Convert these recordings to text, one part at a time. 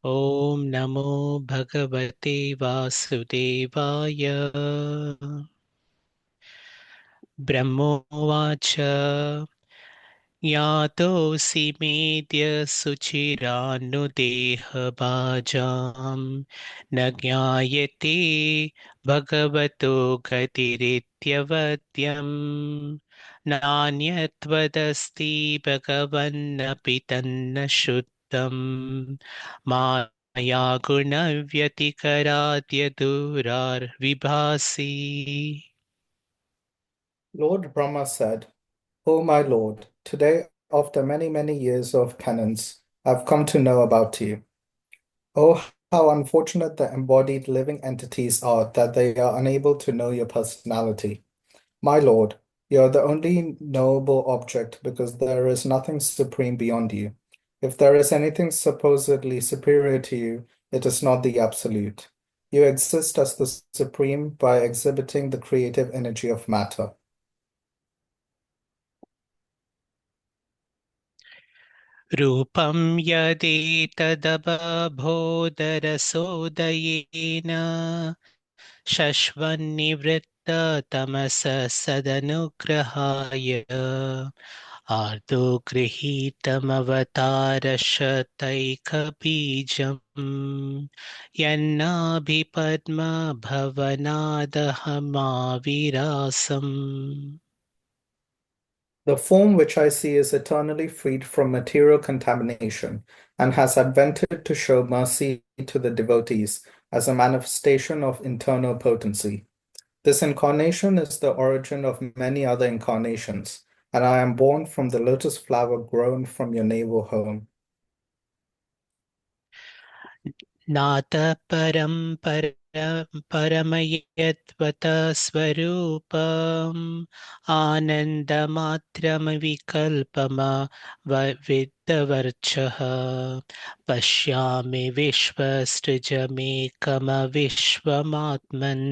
ॐ नमो भगवते वासुदेवाय। ब्रह्मोवाच यातोऽसि मेद्य सुचिरान्नुदेहभाजां न ज्ञायते भगवतो गतिरित्यवद्यम् नान्यत्वदस्ति भगवन्नपि तन्न शुद्धम् माया गुणव्यतिकराद्यदूरार्विभासि। Lord Brahma said, O my Lord, today, after many, many years of penance, I've come to know about you. Oh, how unfortunate the embodied living entities are that they are unable to know your personality. My Lord, you are the only knowable object because there is nothing supreme beyond you. If there is anything supposedly superior to you, it is not the absolute. You exist as the supreme by exhibiting the creative energy of matter. रूपं यदेतदबोधरसोदयेन शश्वन्निवृत्ततमसः सदनुग्रहाय आर्दो गृहीतमवतारशतैकबीजम् यन्नाभिपद्मभवनादहमाविरासम्। The form which I see is eternally freed from material contamination and has advented to show mercy to the devotees as a manifestation of internal potency. This incarnation is the origin of many other incarnations, and I am born from the lotus flower grown from your navel home. नातः परमयत्वतः स्वरूपम् आनन्दमात्रमविकल्पमविद्यवर्चः पश्यामि विश्वसृजमेकमविश्वमात्मन्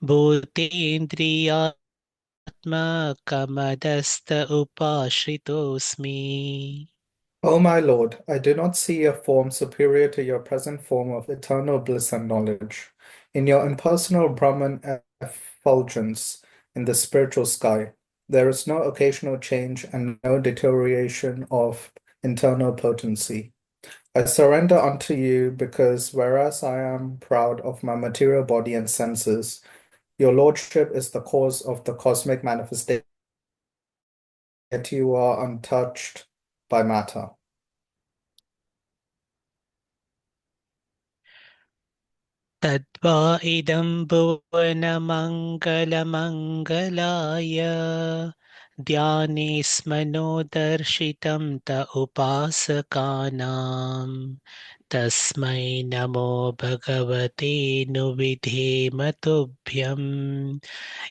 भूतेन्द्रियात्मकमदस्थ उपाश्रितोऽस्मि। O my Lord, I do not see a form superior to your present form of eternal bliss and knowledge. In your impersonal Brahman effulgence in the spiritual sky, there is no occasional change and no deterioration of internal potency. I surrender unto you because whereas I am proud of my material body and senses, your lordship is the cause of the cosmic manifestation, yet you are untouched by matter. तद्वा इदं भुवनमङ्गलमङ्गलाय ध्यानेस्मनो दर्शितं त उपासकानां तस्मै नमो भगवते नु विधेम तुभ्यं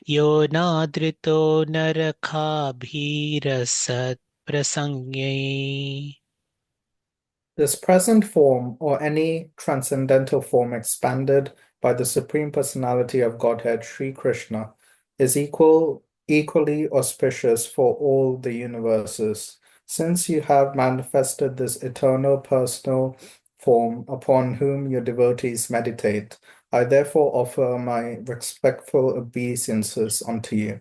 यो नादृतो नरकाभिरसत्प्रसंज्ञै। This present form, or any transcendental form expanded by the Supreme Personality of Godhead, Sri Krishna, is equally auspicious for all the universes. Since you have manifested this eternal personal form upon whom your devotees meditate, I therefore offer my respectful obeisances unto you.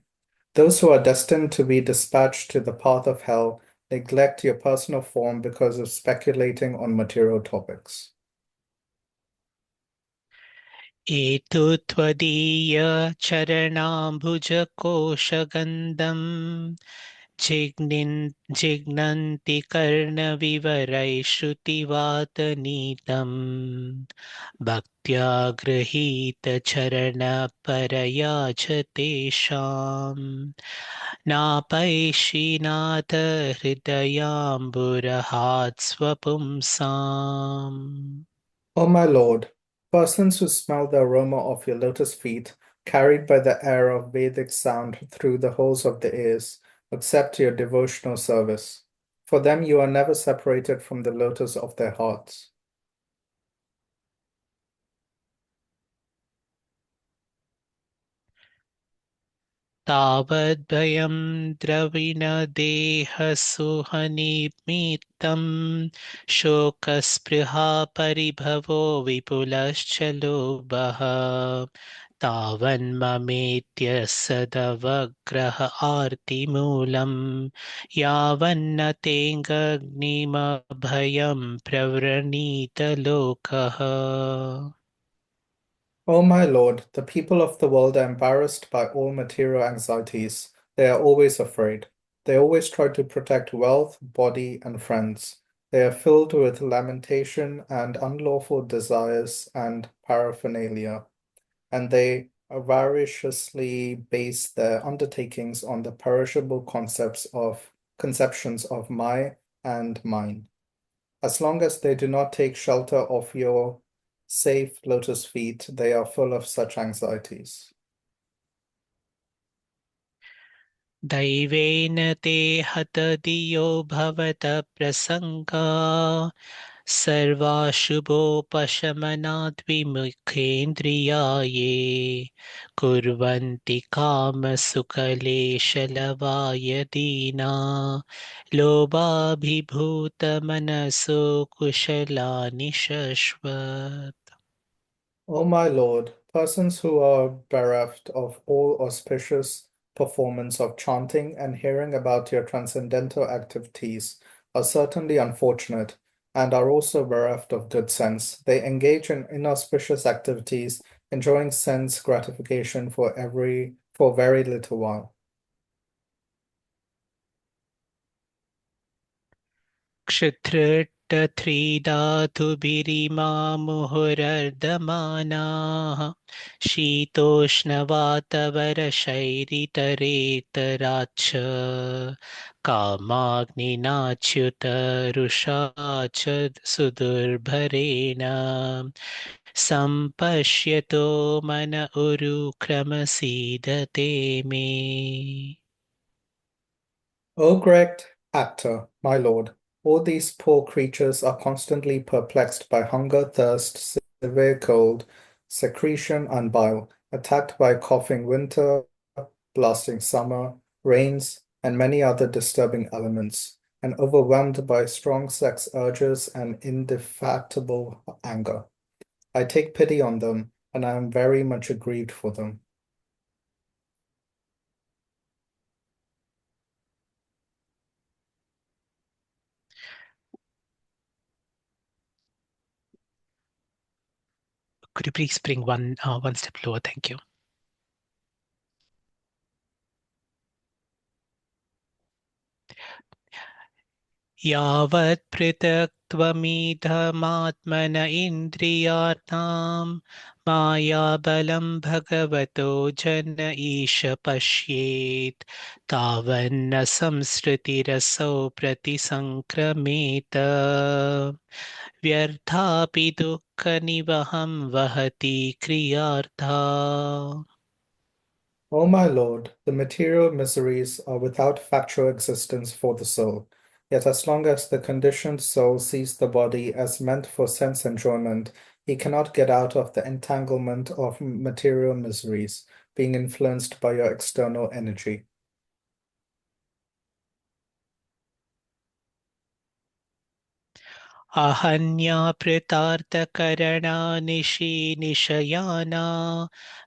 Those who are destined to be dispatched to the path of hell neglect your personal form because of speculating on material topics. एतु त्वदीय चरणाम्बुजकोशगन्धं जिघ्नन्ति कर्णविवरैः श्रुतिवातनीतं भक्त्या गृहीतचरणपरया च तेषां नापैषीनाथ हृदयाम्बुरहात् स्वपुंसाम्। O my Lord, persons who smell the aroma of your lotus feet, carried by the air of Vedic sound through the holes of the ears, accept your devotional service. For them, you are never separated from the lotus of their hearts. तावद्भयं द्रविणदेहसुहनिमित्तं शोकस्पृहा परिभवो विपुलश्च लोभः तावन्ममेत्यसदवग्रह आर्तिमूलं यावन्न तेऽग्निमभयं प्रवृणीत लोकः. O my Lord, the people of the world are embarrassed by all material anxieties. They are always afraid. They always try to protect wealth, body, and friends. They are filled with lamentation and unlawful desires and paraphernalia, and they avariciously base their undertakings on the perishable conceptions of my and mine. As long as they do not take shelter of your safe lotus feet, they are full of such anxieties. दैवेन ते हतधियो भवत प्रसङ्गा सर्वाशुभोपशमनात् विमुखेन्द्रियाये कुर्वन्ति कामसुकलेशलवाय दीना लोभाभिभूतमनसो कुशलानि शश्वत्. O my Lord, persons who are bereft of all auspicious performance of chanting and hearing about your transcendental activities are certainly unfortunate and are also bereft of good sense. They engage in inauspicious activities, enjoying sense gratification for very little while. क्षुत्रिटथ्रीधातुभिरीमामुहुरर्धमानाः शीतोष्णवातवरशैरितरेतराच्च कामाग्निनाच्युतरुषा च सुदुर्भरेण सम्पश्यतो मन उरुक्रमसीदते मे. O great actor, my lord, all these poor creatures are constantly perplexed by hunger, thirst, severe cold, secretion, and bile, attacked by coughing winter, blasting summer, rains, and many other disturbing elements, and overwhelmed by strong sex urges and indefatigable anger. I take pity on them, and I am very much aggrieved for them. Could you please bring one step lower? Thank you. यावत् पृथक्त्वमिदमात्मन इन्द्रियार्थां मायाबलं भगवतो जन ईश पश्येत् तावन्न संसृतिरसौ प्रतिसङ्क्रमेत व्यर्थापि दुःखनिवहं वहति क्रियार्था. O my Lord, the material miseries are without factual existence for the soul. Yet as long as the conditioned soul sees the body as meant for sense enjoyment, he cannot get out of the entanglement of material miseries, being influenced by your external energy. आहन्या पृतार्थकरणा निशीनिशयाना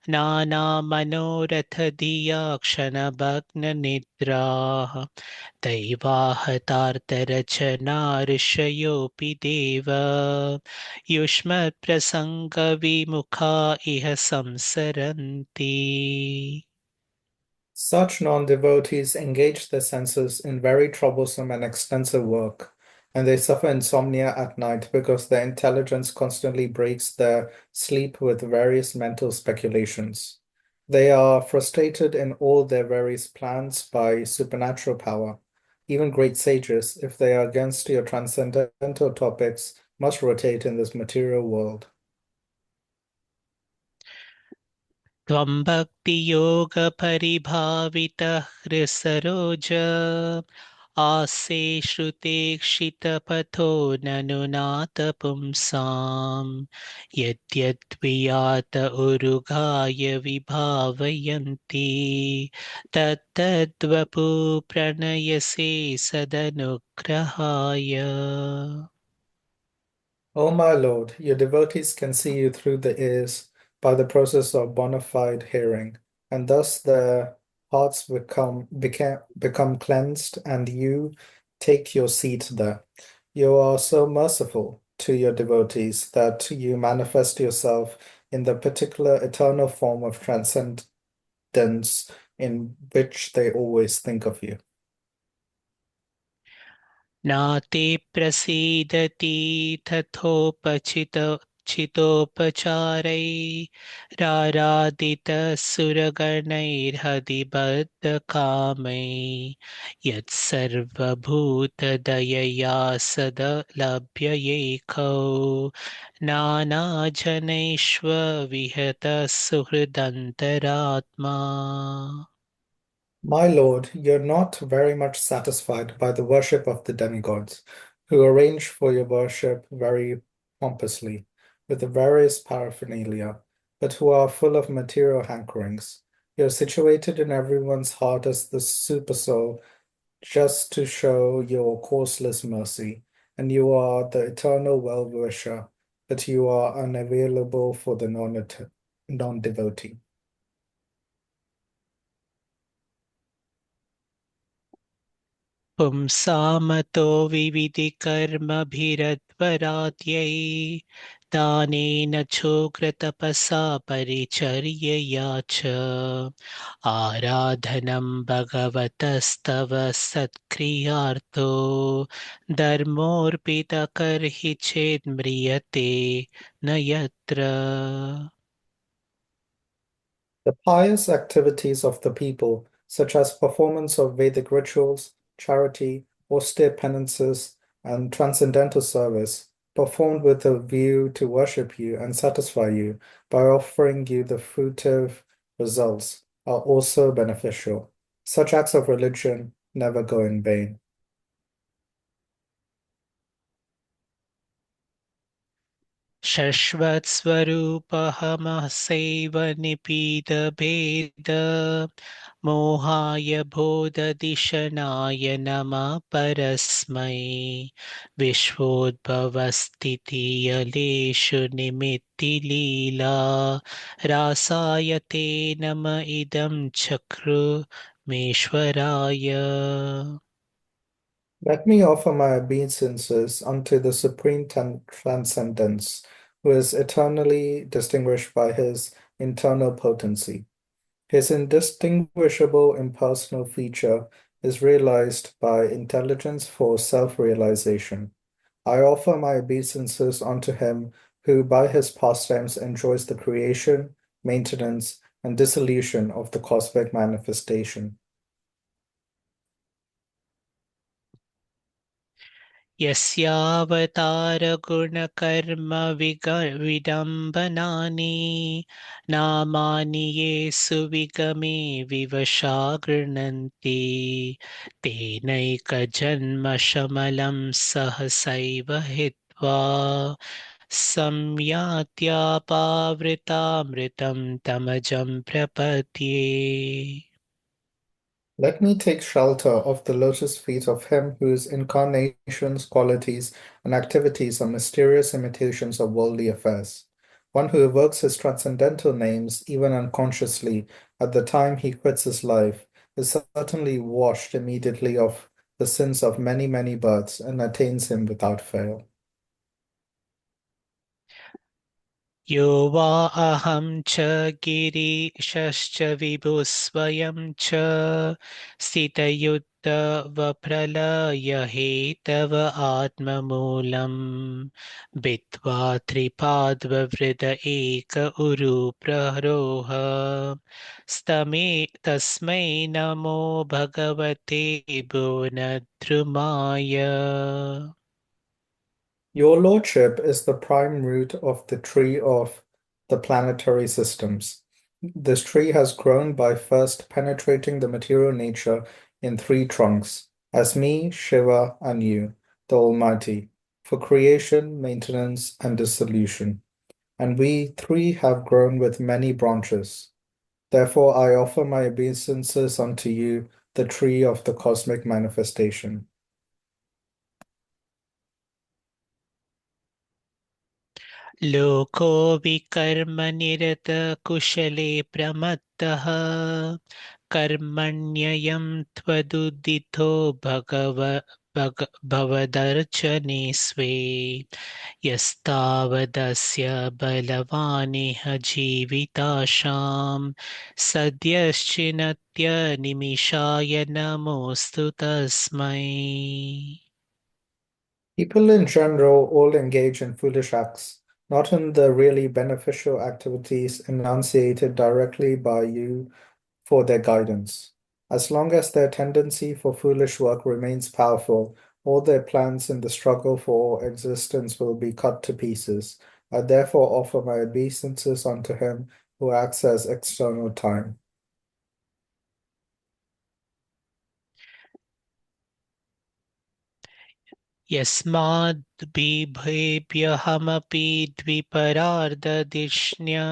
नानामनोरथधिया क्षणभग्ननिद्राः दैवाहतार्तरचना ऋषयोऽपि देव युष्मत्प्रसङ्गविमुखा इह संसरन्ति. Such non-devotees engage their senses in very troublesome and extensive work, and they suffer insomnia at night because their intelligence constantly breaks their sleep with various mental speculations. They are frustrated in all their various plans by supernatural power. Even great sages, if they are against your transcendental topics, must rotate in this material world. त्वं भक्तियोगपरिभावितः हृसरोज आसे श्रुते क्षितपथो ननु नाथ पुंसाम् यद्यद्वियात उरुगाय विभावयन्ति तत्तद्वपु प्रणयसे सदनुग्रहाय O my Lord, your devotees can see you through the ears by the process of bona fide hearing, and thus their hearts become cleansed, and you take your seat there. You are so merciful to your devotees that you manifest yourself in the particular eternal form of transcendence in which they always think of you. नाते प्रसीदति तथोपचितोपचारैराराधितसुरगणैर्हदिबद्धकामै यत्सर्वभूतदयया सदलभ्ययेकौ नानाजनैष्वविहतः सुहृदन्तरात्मा My Lord, you're not very much satisfied by the worship of the demigods, who arrange for your worship very pompously, with the various paraphernalia, but who are full of material hankerings. You're situated in everyone's heart as the supersoul, just to show your causeless mercy, and you are the eternal well-wisher, but you are unavailable for the non-devotee. पुंसामतो विविधिकर्मभिरध्वरात्यै दानेन चोग्रतपसा परिचर्यया च आराधनं भगवतस्तव सत्क्रियार्थो धर्मोऽर्पितकर्हि चेन्म्रियते न यत्र The pious activities of the people, such as performance of Vedic rituals, charity, austere penances, and transcendental service, performed with a view to worship you and satisfy you by offering you the fruitive results, are also beneficial. Such acts of religion never go in vain. शश्वत्स्वरूपहमहसैव निपीतभेद मोहाय बोधदिशनाय नमः परस्मै विश्वोद्भवस्थितियलेषु निमित्तिलीला रासाय ते नम इदं चक्रुमेश्वराय Let me offer my obeisances unto the Supreme Transcendence, who is eternally distinguished by his internal potency. His indistinguishable impersonal feature is realized by intelligence for self-realization. I offer my obeisances unto him who by his pastimes enjoys the creation, maintenance, and dissolution of the cosmic manifestation. विडम्बनानि नामानि ये सुविगमे विवशा गृह्णन्ति तेनैकजन्मशमलं सहसैव हित्वा संयात्यापावृतामृतं तमजं प्रपद्ये Let me take shelter of the lotus feet of him whose incarnations, qualities, and activities are mysterious imitations of worldly affairs. One who evokes his transcendental names, even unconsciously, at the time he quits his life, is certainly washed immediately of the sins of many, many births and attains him without fail. यो वा अहं च गिरीशश्च विभुस्वयं च स्थितयुद्धवप्रलयहेतव आत्ममूलं भित्त्वा त्रिपाद्ववृद एक उरुप्ररोह तस्मै नमो भगवते भुवनद्रुमाय Your lordship is the prime root of the tree of the planetary systems. This tree has grown by first penetrating the material nature in three trunks, as me, Shiva, and you, the Almighty, for creation, maintenance, and dissolution. And we three have grown with many branches. Therefore, I offer my obeisances unto you, the tree of the cosmic manifestation. लोको विकर्मनिरत कुशले प्रमत्तः कर्मण्ययं त्वदुदितो भवदर्चने स्वे यस्तावदस्य बलवानिह जीविताशां सद्यश्चिनत्यनिमिषाय नमोऽस्तु तस्मै. People in general all engage in foolish acts, not in the really beneficial activities enunciated directly by you for their guidance. As long as their tendency for foolish work remains powerful, all their plans in the struggle for existence will be cut to pieces. I therefore offer my obeisances unto him who acts as external time. यस्माद्बिभेभ्यहमपि द्विपरार्धधिष्ण्या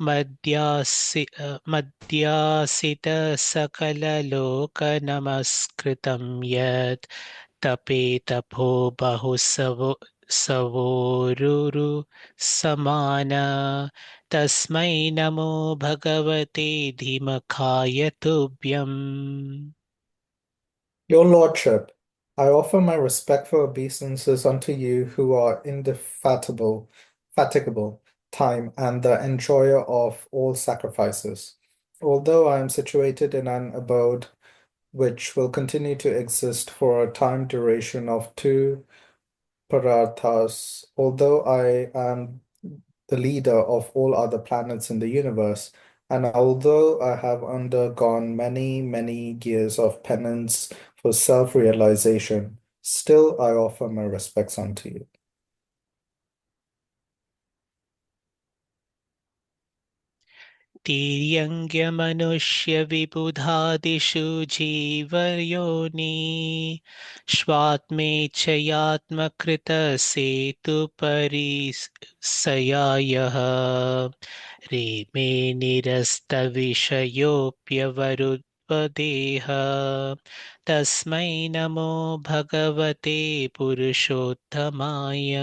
मद्यासितसकललोकनमस्कृतं यत् तपेतपो सवोरुरु समान तस्मै नमो भगवते धीमकाय तुभ्यम्. Your Lordship, I offer my respectful obeisances unto you who are fatigable, time, and the enjoyer of all sacrifices. Although I am situated in an abode which will continue to exist for a time duration of two pararthas, although I am the leader of all other planets in the universe, and although I have undergone many, many years of penance for self-realization, still I offer my respects unto you. तिर्यङ्ग्यमनुष्यविबुधादिषु जीवयोनि स्वात्मेच्छयात्मकृतसेतुपरिसयायः रेमे निरस्तविषयोऽप्यवरुद्वदेह तस्मै नमो भगवते पुरुषोत्तमाय.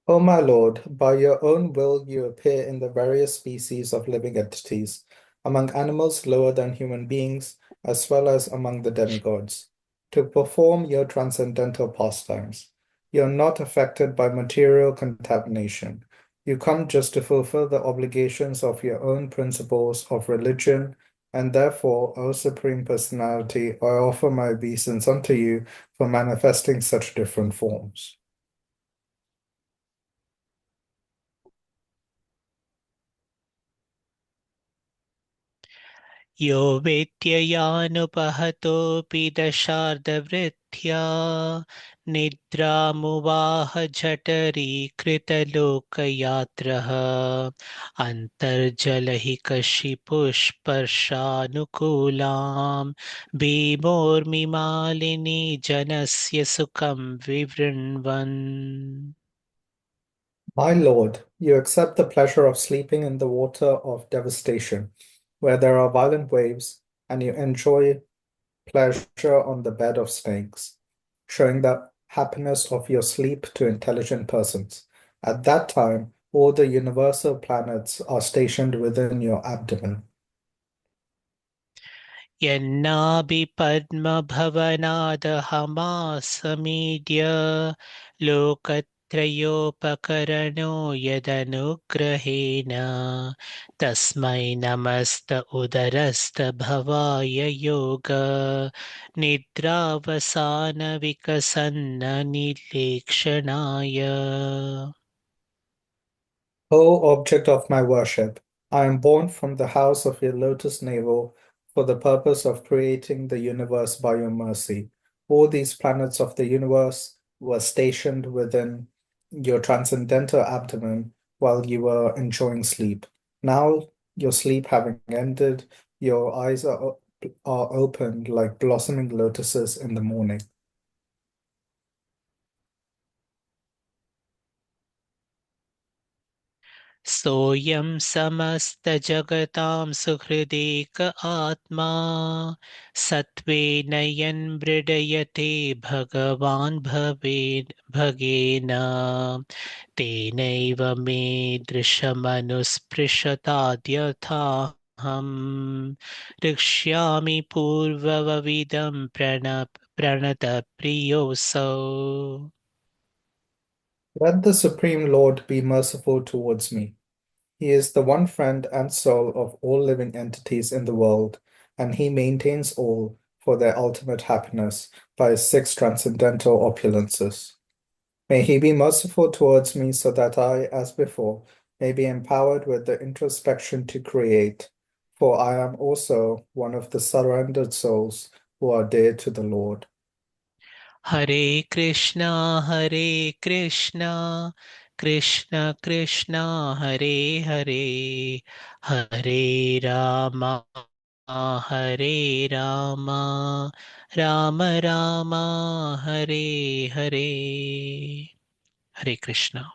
O my Lord, by your own will you appear in the various species of living entities, among animals lower than human beings, as well as among the demigods, to perform your transcendental pastimes. You are not affected by material contamination. You come just to fulfill the obligations of your own principles of religion, and therefore, O Supreme Personality, I offer my obeisance unto you for manifesting such different forms. यो वेत्ययानुपहतोऽपि दशार्धवृत्त्या निद्रामुवाह जठरीकृतलोकयात्रः अन्तर्जलहि कशिपुष्पर्शानुकूलां भीमोर्मिमालिनी जनस्य सुखं विवृण्वन्. My Lord, you accept the pleasure of sleeping in the water of devastation, where there are violent waves, and you enjoy pleasure on the bed of snakes, showing the happiness of your sleep to intelligent persons. At that time, all the universal planets are stationed within your abdomen. यन्नाभिपद्मभवनादहमासमीड्य लोकत्रयोपकरणो यदनुग्रहेण तस्मै नमस्त उदरस्त भवाय योग निद्रावसानविकसन्ननिलेक्षणाय. O object of my worship, I am born from the house of your lotus navel for the purpose of creating the universe by your mercy. All these planets of the universe were stationed within your transcendental abdomen while you were enjoying sleep. Now, your sleep having ended, your eyes are are opened like blossoming lotuses in the morning. सोऽयं समस्तजगतां सुहृदेक आत्मा सत्त्वेन यन्मृडयते भगवान् भगेन तेनैव मे दृशमनुस्पृशताद्यथाहं रक्ष्यामि पूर्ववविदं प्रणतप्रियोऽसौ. Let the Supreme Lord be merciful towards me. He is the one friend and soul of all living entities in the world, and he maintains all for their ultimate happiness by his six transcendental opulences. May he be merciful towards me so that I, as before, may be empowered with the introspection to create, for I am also one of the surrendered souls who are dear to the Lord. Hare Krishna, Krishna Krishna, Hare Hare, Hare Rama, Hare Rama, Rama Rama, Hare Hare. Hare Krishna.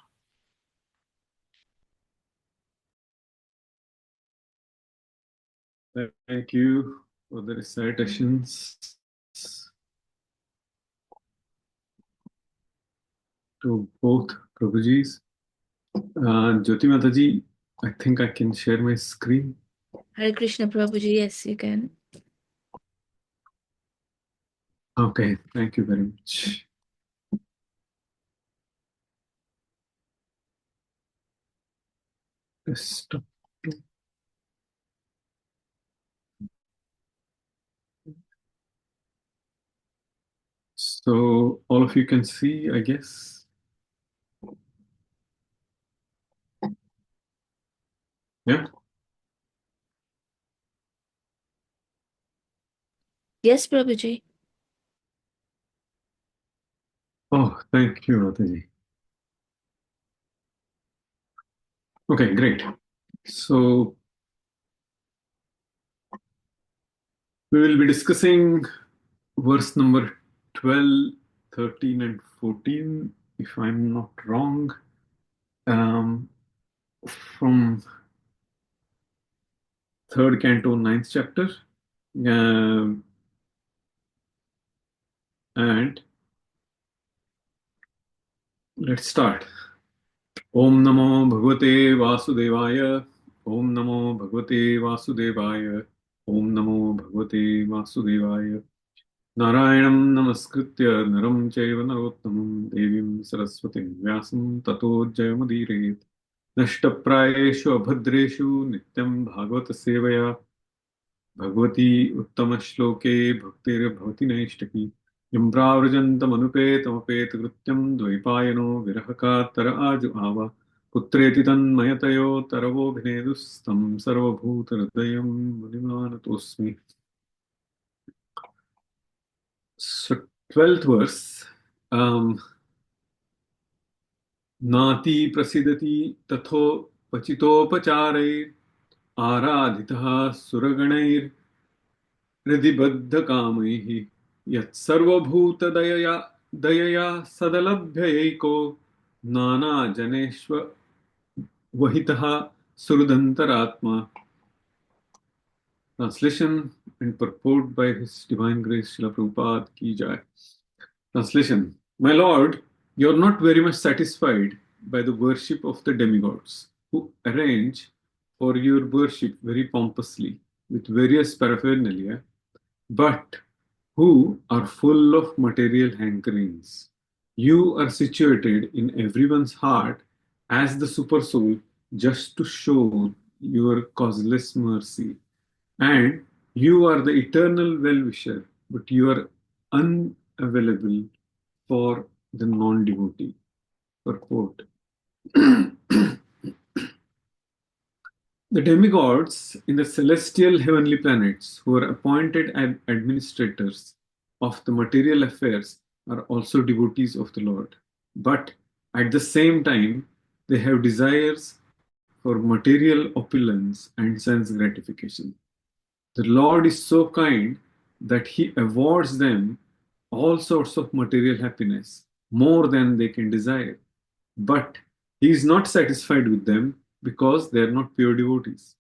Thank you for the recitations to both Prabhujis. Jyoti Mataji, I think I can share my screen. Hare Krishna Prabhuji, yes, you can. Okay, thank you very much. Stop. So all of you can see, I guess. Yeah. Yes, Prabhuji. Oh, thank you, Mataji. Okay, great. So we will be discussing verse number 12, 13, and 14, if I'm not wrong, from third canto, ninth chapter. And let's start. Om Namo Bhagavate Vasudevaya. Om Namo Bhagavate Vasudevaya. Om Namo Bhagavate Vasudevaya. Narayanam Namaskritya Naram Chaiva Narottamam Devim Saraswatim Vyasam Tato Jayamudire Nashtaprayeshu Abhadreshu Nityam Bhagavata Sevaya Bhagavati Uttama-shloke Bhaktir-bhavati Naishtaki Yam pravrjantam-anupetam-apet-krutyam Dvaipayano Virahakatara Aju Ava Putreti Tanmayatayo Taravo Bhinedustam Sarvabhuta-hridayam Munimanatosmi. So 12th verse. Nati prasidati tatho pachitopachare आराधितः सुरगणैर् हृदिबद्धकामैः यत्सर्वभूतदयया दयया सदलभ्यैको नानाजनेष्वहितः सुहृदन्तरात्मा. Translation and purport by His Divine Grace Srila Prabhupada Ki Jai. Translation. My Lord, you are not very much satisfied by the worship of the demigods, who arrange for your worship very pompously with various paraphernalia, but who are full of material hankerings. You are situated in everyone's heart as the supersoul just to show your causeless mercy. And you are the eternal well-wisher, but you are unavailable for the non-devotee. Purport. The demigods in the celestial heavenly planets, who are appointed administrators of the material affairs, are also devotees of the Lord. But at the same time, they have desires for material opulence and sense gratification. The Lord is so kind that He awards them all sorts of material happiness, more than they can desire. But He is not satisfied with them because they are not pure devotees.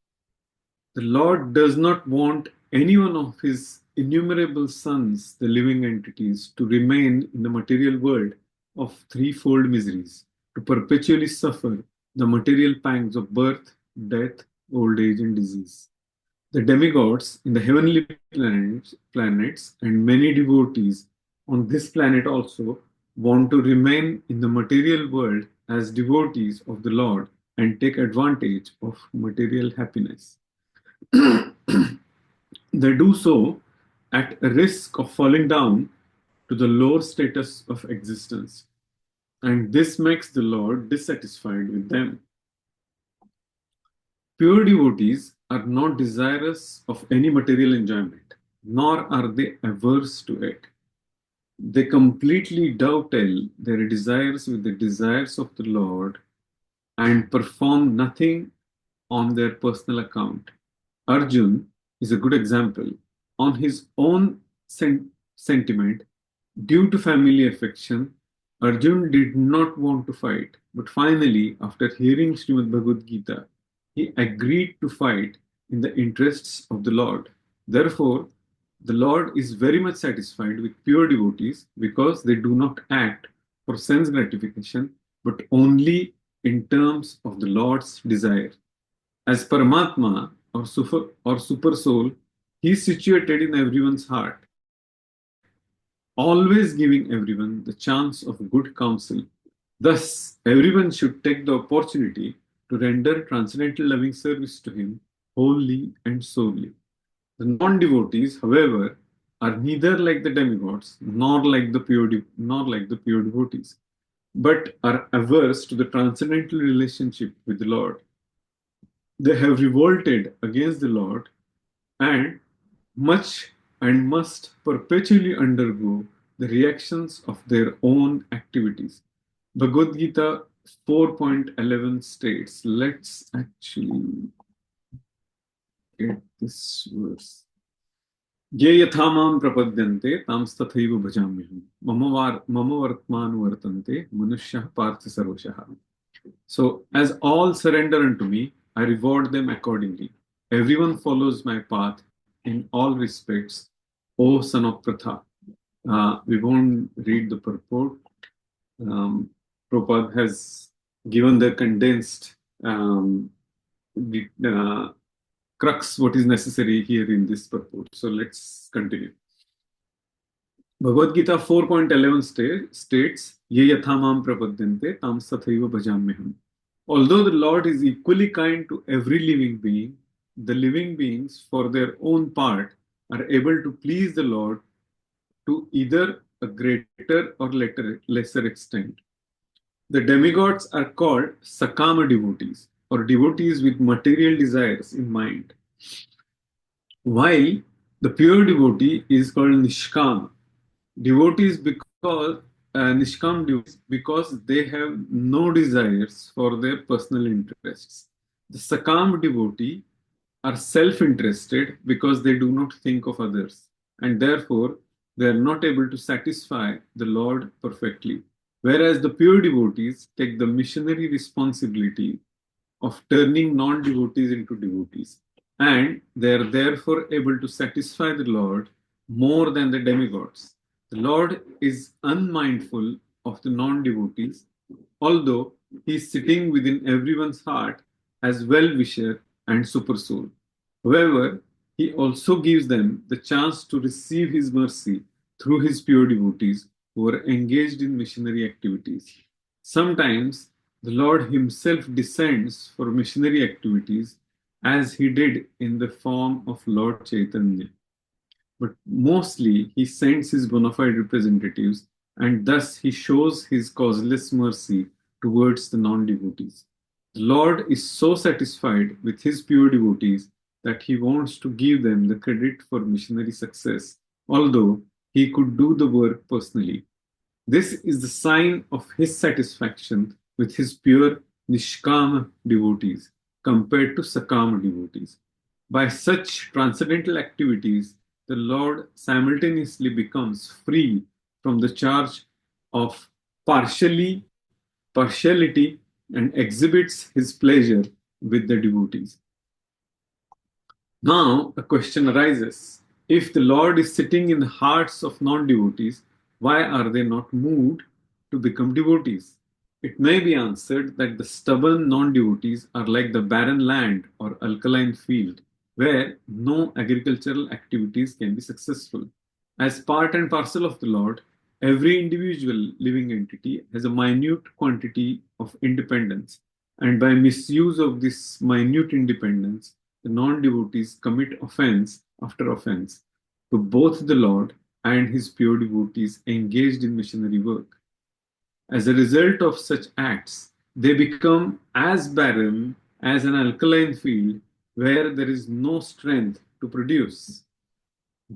The Lord does not want any one of His innumerable sons, the living entities, to remain in the material world of threefold miseries, to perpetually suffer the material pangs of birth, death, old age, and disease. The demigods in the heavenly planets and many devotees on this planet also want to remain in the material world as devotees of the Lord and take advantage of material happiness. They do so at a risk of falling down to the lower status of existence, and this makes the Lord dissatisfied with them. Pure devotees are not desirous of any material enjoyment, nor are they averse to it. They completely dovetail their desires with the desires of the Lord and perform nothing on their personal account. Arjun is a good example. On his own sentiment, due to family affection, Arjun did not want to fight, but finally, after hearing Srimad Bhagavad Gita, he agreed to fight in the interests of the Lord. Therefore, the Lord is very much satisfied with pure devotees because they do not act for sense gratification, but only in terms of the Lord's desire. As Paramatma or super soul, he is situated in everyone's heart, always giving everyone the chance of good counsel. Thus, everyone should take the opportunity to render transcendental loving service to him wholly and solely. The non-devotees, however, are neither like the demigods nor like the pure devotees, but are averse to the transcendental relationship with the Lord. They have revolted against the Lord and must perpetually undergo the reactions of their own activities. Bhagavad Gita 4.11 states, let's actually get this verse. ये यथा मां प्रपद्यन्ते तांस्तथैव भजाम्यहम् मम वर्त्मानुवर्तन्ते मनुष्यः पार्थ सर्वशः. So, as all surrender unto me, I reward them accordingly. Everyone follows my path in all respects, O son of Pratha. We won't read the purport. Prabhupada has given the condensed crux, what is necessary here in this purport. So let's continue. Bhagavad Gita 4.11 states, Ye yathamam prapadyante tam sathaiva bhajamyaham. Although the Lord is equally kind to every living being, the living beings, for their own part, are able to please the Lord to either a greater or lesser extent. The demigods are called sakama devotees, or devotees with material desires in mind, while the pure devotee is called nishkama devotees because they have no desires for their personal interests. The sakam devotee are self-interested because they do not think of others, and therefore they are not able to satisfy the Lord perfectly. Whereas the pure devotees take the missionary responsibility of turning non-devotees into devotees, and they are therefore able to satisfy the Lord more than the demigods. The Lord is unmindful of the non-devotees, although he is sitting within everyone's heart as well-wisher and super-soul. However, he also gives them the chance to receive his mercy through his pure devotees who are engaged in missionary activities. Sometimes the Lord himself descends for missionary activities, as he did in the form of Lord Chaitanya. But mostly he sends his bona fide representatives, and thus he shows his causeless mercy towards the non-devotees. The Lord is so satisfied with his pure devotees that he wants to give them the credit for missionary success, although he could do the work personally. This is the sign of his satisfaction with his pure nishkama devotees compared to sakama devotees. By such transcendental activities, the Lord simultaneously becomes free from the charge of partiality and exhibits his pleasure with the devotees. Now, a question arises. If the Lord is sitting in the hearts of non-devotees, why are they not moved to become devotees? It may be answered that the stubborn non-devotees are like the barren land or alkaline field, where no agricultural activities can be successful. As part and parcel of the Lord, every individual living entity has a minute quantity of independence, and by misuse of this minute independence, the non-devotees commit offense after offense to both the Lord and his pure devotees engaged in missionary work. As a result of such acts, they become as barren as an alkaline field where there is no strength to produce.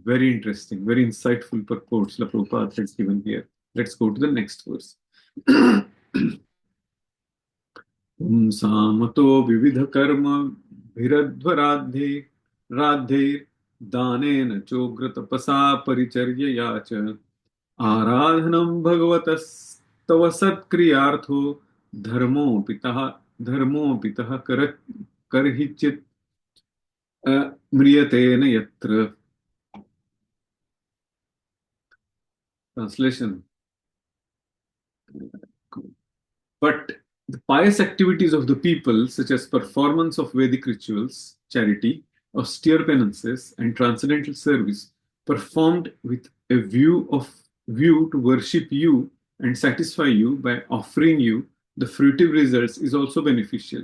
Very interesting, very insightful purport Srila Prabhupada has given here. Let's go to the next verse. पुंसामतो विविधकर्म भिरध्वराध्ये दानेन चोग्रतपसा परिचर्यया च आराधनं भगवतस्तव सत्क्रियार्थो धर्मोपितः करहिचित् म्रियतेन यत्र. Translation. But the pious activities of the people, such as performance of Vedic rituals, charity, austere penances, and transcendental service, performed with a view to worship you and satisfy you by offering you the fruitive results, is also beneficial.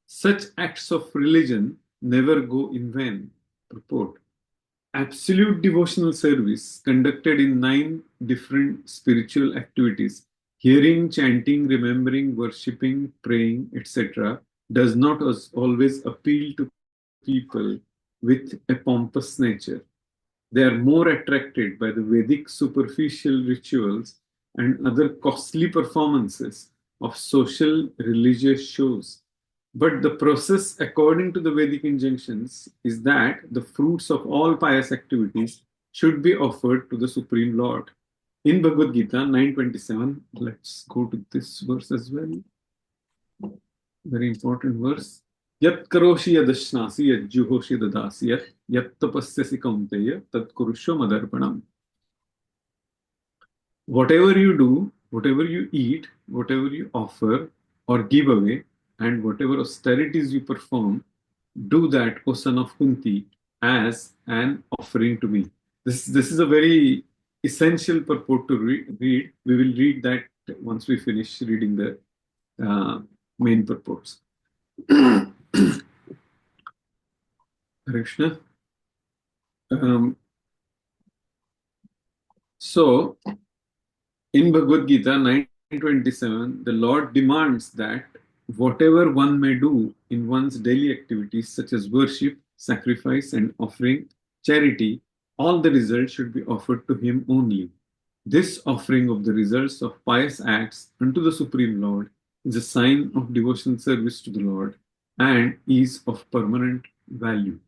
Such acts of religion never go in vain. Purport. Absolute devotional service conducted in 9 different spiritual activities, hearing, chanting, remembering, worshipping, praying, etc., does not always appeal to people with a pompous nature. They are more attracted by the Vedic superficial rituals and other costly performances of social religious shows. But the process, according to the Vedic injunctions, is that the fruits of all pious activities should be offered to the Supreme Lord. In Bhagavad Gita 9:27, let's go to this verse as well. Very important verse. Yat karoshi yadashnasi yat juhoshi dadasi yat tapasyasi kaunteya tat kurushva madarpanam. Whatever you do, whatever you eat, whatever you offer or give away, and whatever austerities you perform, do that, O son of Kunti, as an offering to me. This is a very essential purport to read. We will read that once we finish reading the main purports. Krishna. So, in Bhagavad Gita 9:27, the Lord demands that whatever one may do in one's daily activities, such as worship, sacrifice, and offering, charity, all the results should be offered to Him only. This offering of the results of pious acts unto the Supreme Lord is a sign of devotional service to the Lord and is of permanent value,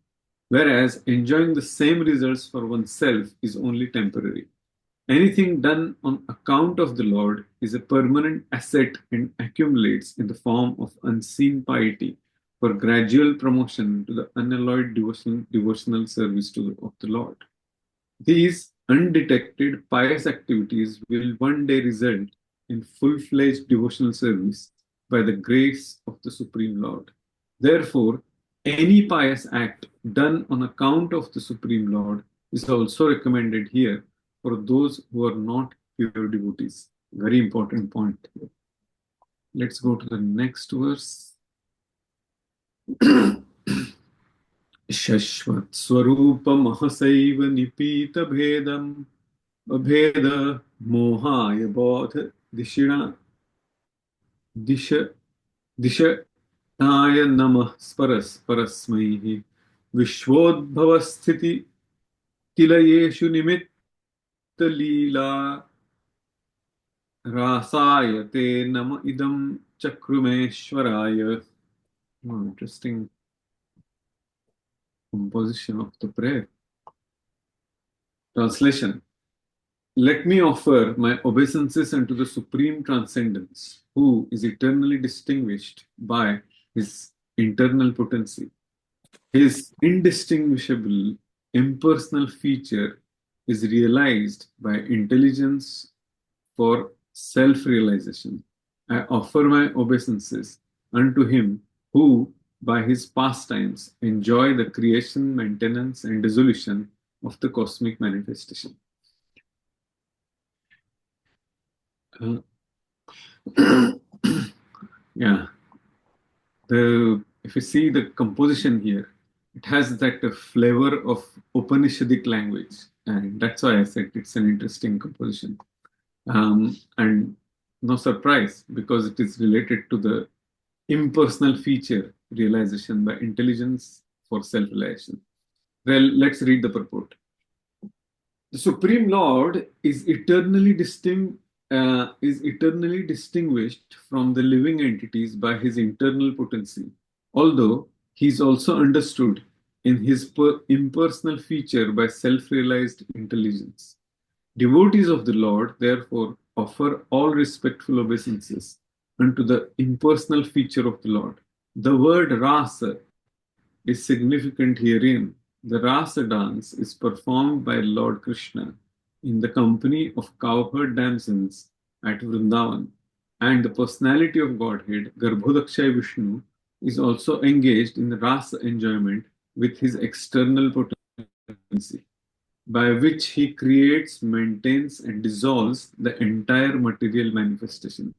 whereas enjoying the same results for oneself is only temporary. Anything done on account of the Lord is a permanent asset and accumulates in the form of unseen piety for gradual promotion to the unalloyed devotional service of the Lord. These undetected pious activities will one day result in full-fledged devotional service by the grace of the Supreme Lord. Therefore, any pious act done on account of the Supreme Lord is also recommended here for those who are not pure devotees. Very important point here. Let's go to the next verse. Shashvat swarupamahasaiva nipita bhedam abheda mohaya bodha dishaya namah parasmaihi vishvodbhava sthiti kilayeshu nimitta Lila Rasayate Nama Idam Chakrumeshwaraya. Oh, interesting. composition of the prayer. Translation. Let me offer my obeisances unto the Supreme Transcendence, who is eternally distinguished by his internal potency. His indistinguishable, impersonal feature is realized by intelligence for self-realization. I offer my obeisances unto him who, by his pastimes, enjoy the creation, maintenance, and dissolution of the cosmic manifestation. Uh, yeah, if you see the composition here, it has that flavor of Upanishadic language, and that's why I said it's an interesting composition. And no surprise, because it is related to the impersonal feature realization by intelligence for self-realization. Well, let's read the purport. The Supreme Lord is eternally distinguished from the living entities by his internal potency, although he is also understood in his impersonal feature by self-realized intelligence. Devotees of the Lord, therefore, offer all respectful obeisances unto the impersonal feature of the Lord. The word rasa is significant herein. The rasa dance is performed by Lord Krishna in the company of cowherd damsels at Vrindavan, and the personality of Godhead, Garbhodakshay Vishnu, is also engaged in the rasa enjoyment with his external potency, by which he creates, maintains, and dissolves the entire material manifestation.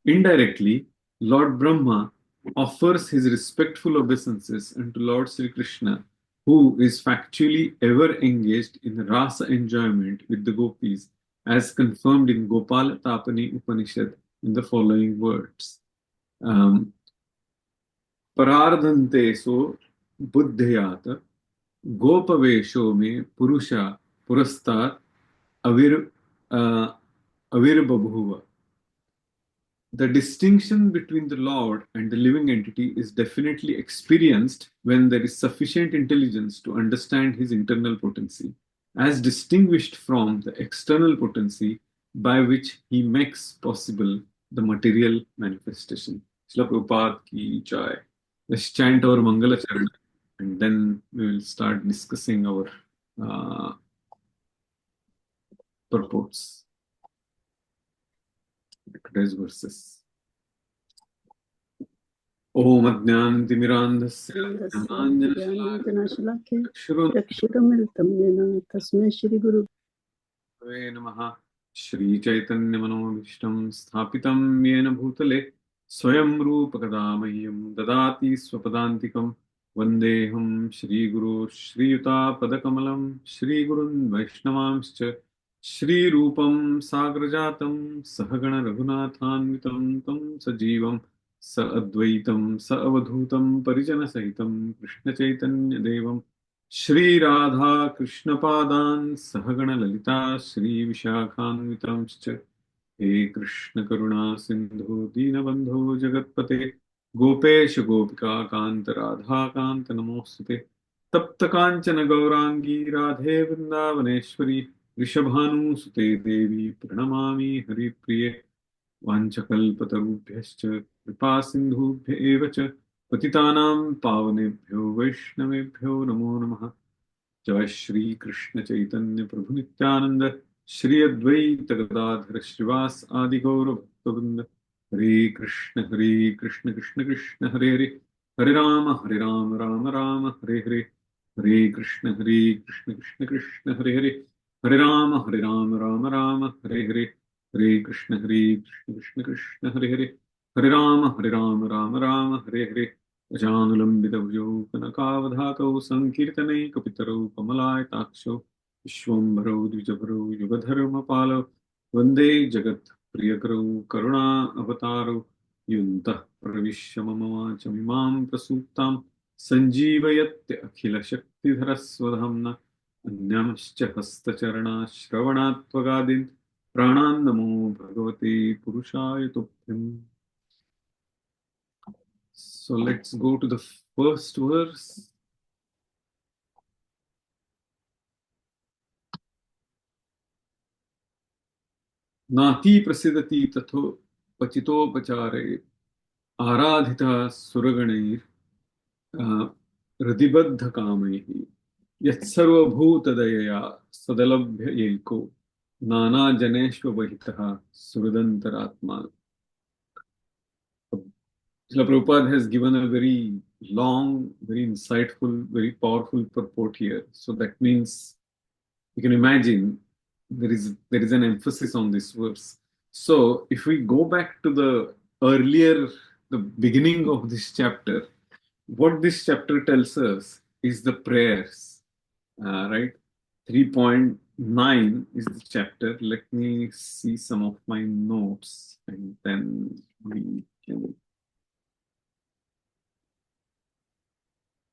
Indirectly, Lord Brahma offers his respectful obeisances unto Lord Sri Krishna, who is factually ever engaged in rasa enjoyment with the gopis, as confirmed in Gopala Tapani Upanishad in the following words. Parardhante so buddhyata Gopavesho me purusha purastat avirbabhuva. The distinction between the Lord and the living entity is definitely experienced when there is sufficient intelligence to understand his internal potency, as distinguished from the external potency by which he makes possible the material manifestation. Srila Prabhupada ki jai. Let's chant our Mangala Charana, and then we will start discussing our purports. Today's verses. Om Ajnantimirandhasya ज्ञानाञ्जनशलाकया Gnananjanaशलाकया रक्षितमितं येन तस्मै श्रीगुरुवे नमः श्रीचैतन्यमनोभीष्टं स्थापितं येन भूतले स्वयं रूपकदा मह्यं ददाति स्वपदान्तिकं वन्देऽहं श्रीगुरो श्रीयुतापदकमलं श्रीगुरुन् वैष्णवांश्च श्रीरूपं साग्रजातं सहगण रघुनाथान्वितं तं सजीवं स अद्वैतं स अवधूतं परिजनसहितं कृष्णचैतन्यदेवं श्रीराधा कृष्णपादान् सहगण ललिता श्रीविशाखान्वितांश्च हे कृष्ण करुणा सिन्धु दीनबन्धो जगत्पते गोपेश गोपिका कान्त राधा कान्त नमोऽस्तुते तप्त काञ्चन गौराङ्गी राधे वृन्दावनेश्वरी वृषभानुसुते देवी प्रणमामि हरिप्रिये वाञ्छकल्पतरुभ्यश्च कृपा सिन्धुभ्य एव च पतितानां पावनेभ्यो वैष्णवेभ्यो नमो नमः। जय श्री कृष्ण चैतन्य प्रभु नित्यानंद श्री अद्वैत गदाधर श्रीवास आदि गौर भक्तवृंद हरे कृष्ण कृष्ण कृष्ण हरे हरे हरे राम राम राम हरे हरे हरे कृष्ण कृष्ण कृष्ण हरे हरे हरे राम राम राम हरे हरे हरे कृष्ण कृष्ण कृष्ण हरे हरे हरे राम राम राम हरे हरे अजानुलम्बितभुजौ कनकावधातौ सङ्कीर्तनैकपितरौ कमलायताक्षौ विश्वम्भरौ द्विजभरौ युगधर्मपालौ वन्दे जगत्प्रियकरौ करुणा अवतारौ युन्तः प्रविश्य मम वाचमिमां प्रसूक्तां सञ्जीवयत्य अखिलशक्तिधरस्वधाम्ना अन्यांश्च हस्तचरणाश्रवणात्वगादीन् प्राणान् नमो भगवते पुरुषाय तुभ्यम्. So let's go to the first verse. नाति प्रसिदति तथो पचितोपचारे आराधिता सुरगणैर हृदिबद्ध कामैः यत्सर्वभूतदयया सदलभ्य एको नाना जनेष्वहितः सुहृदन्तरात्मा. Srila Prabhupada has given a very long, very insightful, very powerful purport here. So that means you can imagine there is an emphasis on this verse. So if we go back to the beginning of this chapter, what this chapter tells us is the prayers, right? 3.9 is the chapter. Let me see some of my notes and then we can.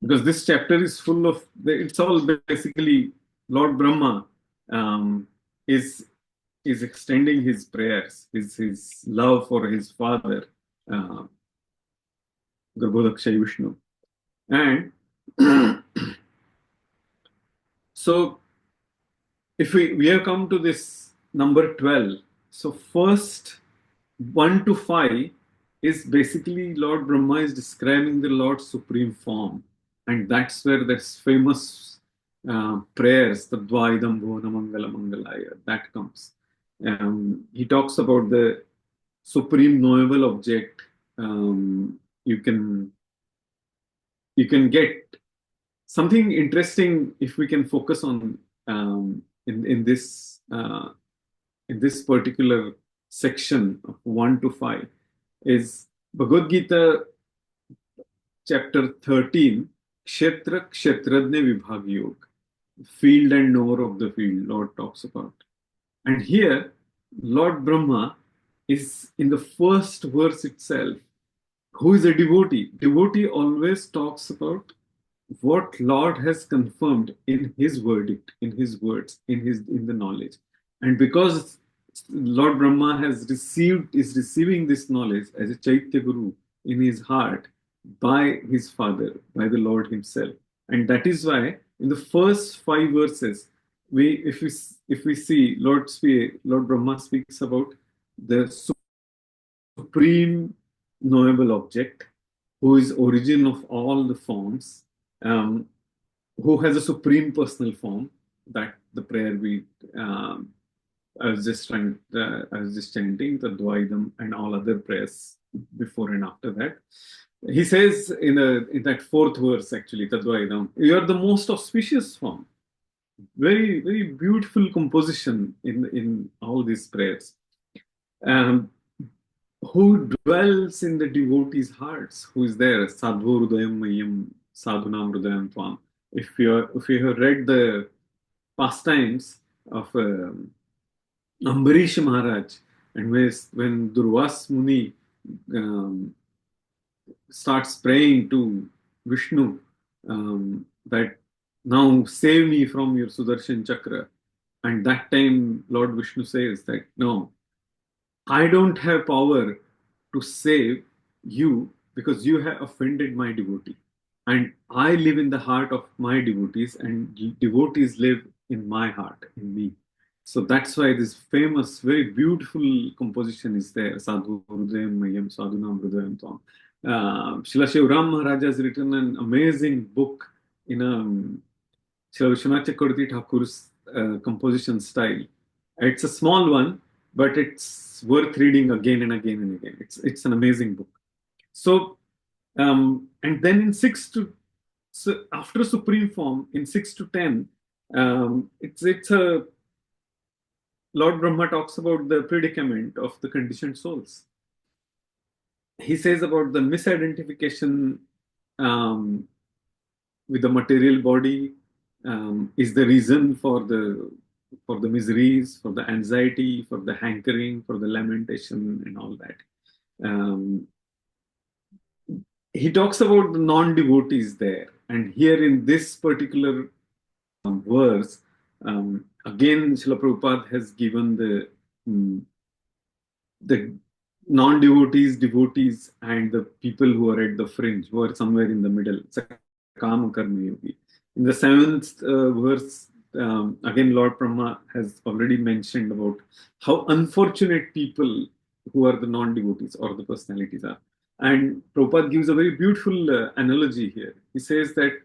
Because this chapter is full of, it's all basically Lord Brahma is extending his prayers, his love for his father, Garbhodakshay Vishnu. And so if we have come to this number 12, so first 1 to 5 is basically Lord Brahma is describing the Lord's supreme form. And that's where this famous prayers, the Dvaidam Bhuvana Mangala Mangalaya, that comes. He talks about the supreme knowable object. You can get something interesting if we can focus on in this particular section of 1 to 5 is Bhagavad Gita chapter 13, Kshetra Kshetrajna Vibhag Yog, field and knower of the field, Lord talks about. And here, Lord Brahma is in the first verse itself, who is a devotee. Devotee always talks about what Lord has confirmed in his verdict, in his words, in the knowledge. And because Lord Brahma is receiving this knowledge as a Chaitya Guru in his heart by his father, by the Lord himself. And that is why in the first 5 verses, if we see Lord Brahma speaks about the supreme knowable object, who is origin of all the forms, who has a supreme personal form. That the prayer I was just chanting the Dvaidam and all other prayers before and after that. He says in that 4th verse, actually, Tadvaidam, you are the most auspicious form. Very, very beautiful composition in all these prayers. Who dwells in the devotees' hearts? Who is there? Sadhu Rudayam Mayam Sadhunam Rudayam Tvam. If you have read the pastimes of Ambarish Maharaj, and when Durvas Muni starts praying to Vishnu that now save me from your Sudarshan Chakra, and that time Lord Vishnu says that no, I don't have power to save you because you have offended my devotee, and I live in the heart of my devotees, and devotees live in my heart, in me. So that's why this famous, very beautiful composition is there. Sadhu Hrudayam Mayam Sadhunam Hrudayam Tvam. Srila Shivram Maharaj has written an amazing book in Srila Vishwanath Chakravarti Thakur's composition style. It's a small one, but it's worth reading again and again and again. It's an amazing book. So, and then in 6 to, so after Supreme Form, in 6 to 10, it's a Lord Brahma talks about the predicament of the conditioned souls. He says about the misidentification with the material body is the reason for the miseries, for the anxiety, for the hankering, for the lamentation, and all that. He talks about the non-devotees there, and here in this particular verse, again, Srila Prabhupada has given the non-devotees, devotees, and the people who are at the fringe, who are somewhere in the middle. It's a Kama Karma Yogi. In the 7th verse, again, Lord Brahma has already mentioned about how unfortunate people who are the non-devotees or the personalities are. And Prabhupada gives a very beautiful analogy here. He says that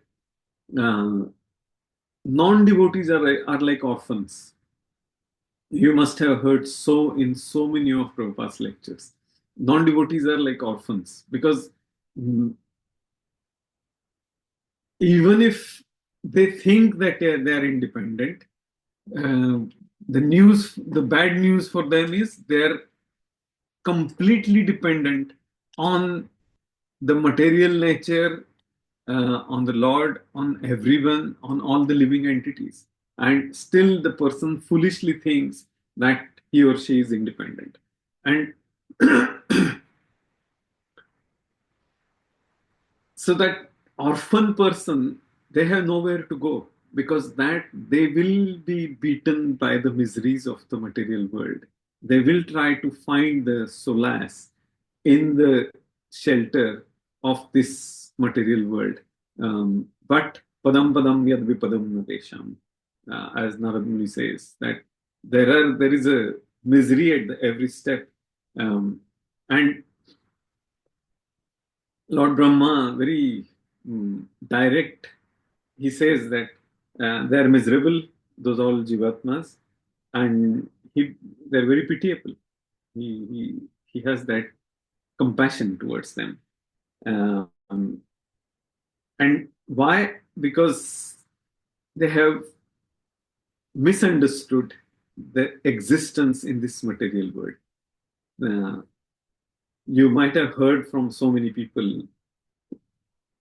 non-devotees are like orphans. You must have heard in so many of Prabhupada's lectures. Non-devotees are like orphans because even if they think that they are independent, the bad news for them is they're completely dependent on the material nature, on the Lord, on everyone, on all the living entities. And still the person foolishly thinks that he or she is independent. And so that orphan person, they have nowhere to go because that they will be beaten by the miseries of the material world. They will try to find the solace in the shelter of this material world. But padam padam yad vipadam nadesham, as Narad Muni says, that there is a misery at every step. And Lord Brahma, very direct, he says that they are miserable, those all Jivatmas, and they're very pitiable. He has that compassion towards them. And why? Because they have misunderstood the existence in this material world. You might have heard from so many people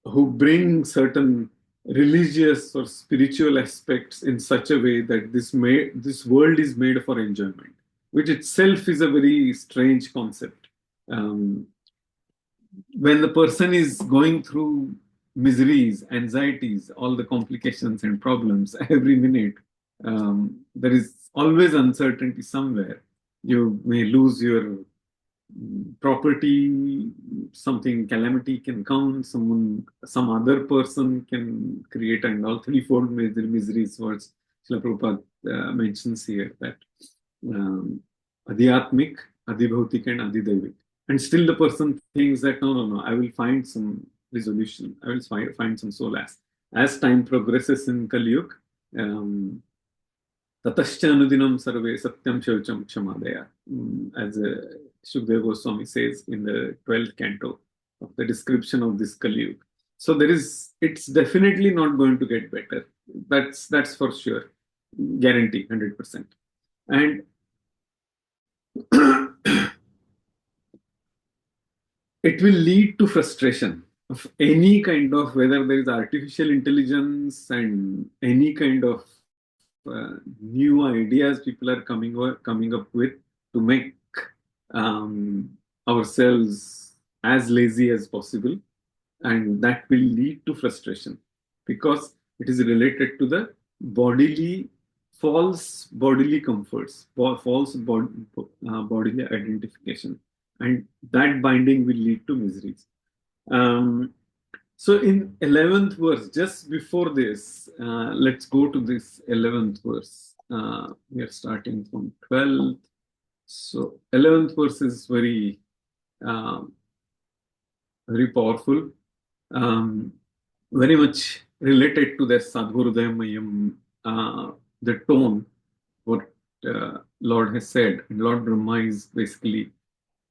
who bring certain religious or spiritual aspects in such a way that this world is made for enjoyment, which itself is a very strange concept. When the person is going through miseries, anxieties, all the complications and problems every minute, there is always uncertainty somewhere. You may lose your property, something calamity can come, some other person can create, and all threefold miseries what Srila Prabhupada mentions here, that adhyatmic, adhibhautik and adhidaivik. And still the person thinks that no, I will find some resolution, I will find some solace. As time progresses in Kali Yuga, tatascha anudinam sarve satyam shaucham kshamadaya, as Shukdev Goswami says in the 12th canto of the description of this Kali Yuga. So it's definitely not going to get better. That's for sure, guarantee, 100%. And it will lead to frustration of any kind of, whether there is artificial intelligence and any kind of new ideas people are coming up with to make ourselves as lazy as possible, and that will lead to frustration because it is related to the false bodily comforts, false bodily identification, and that binding will lead to miseries. So in 11th verse, just before this, let's go to this 11th verse. We are starting from 12th. So 11th verse is very powerful, very much related to the Sadhgurudayamayam, the tone, what Lord has said. And Lord Brahma is basically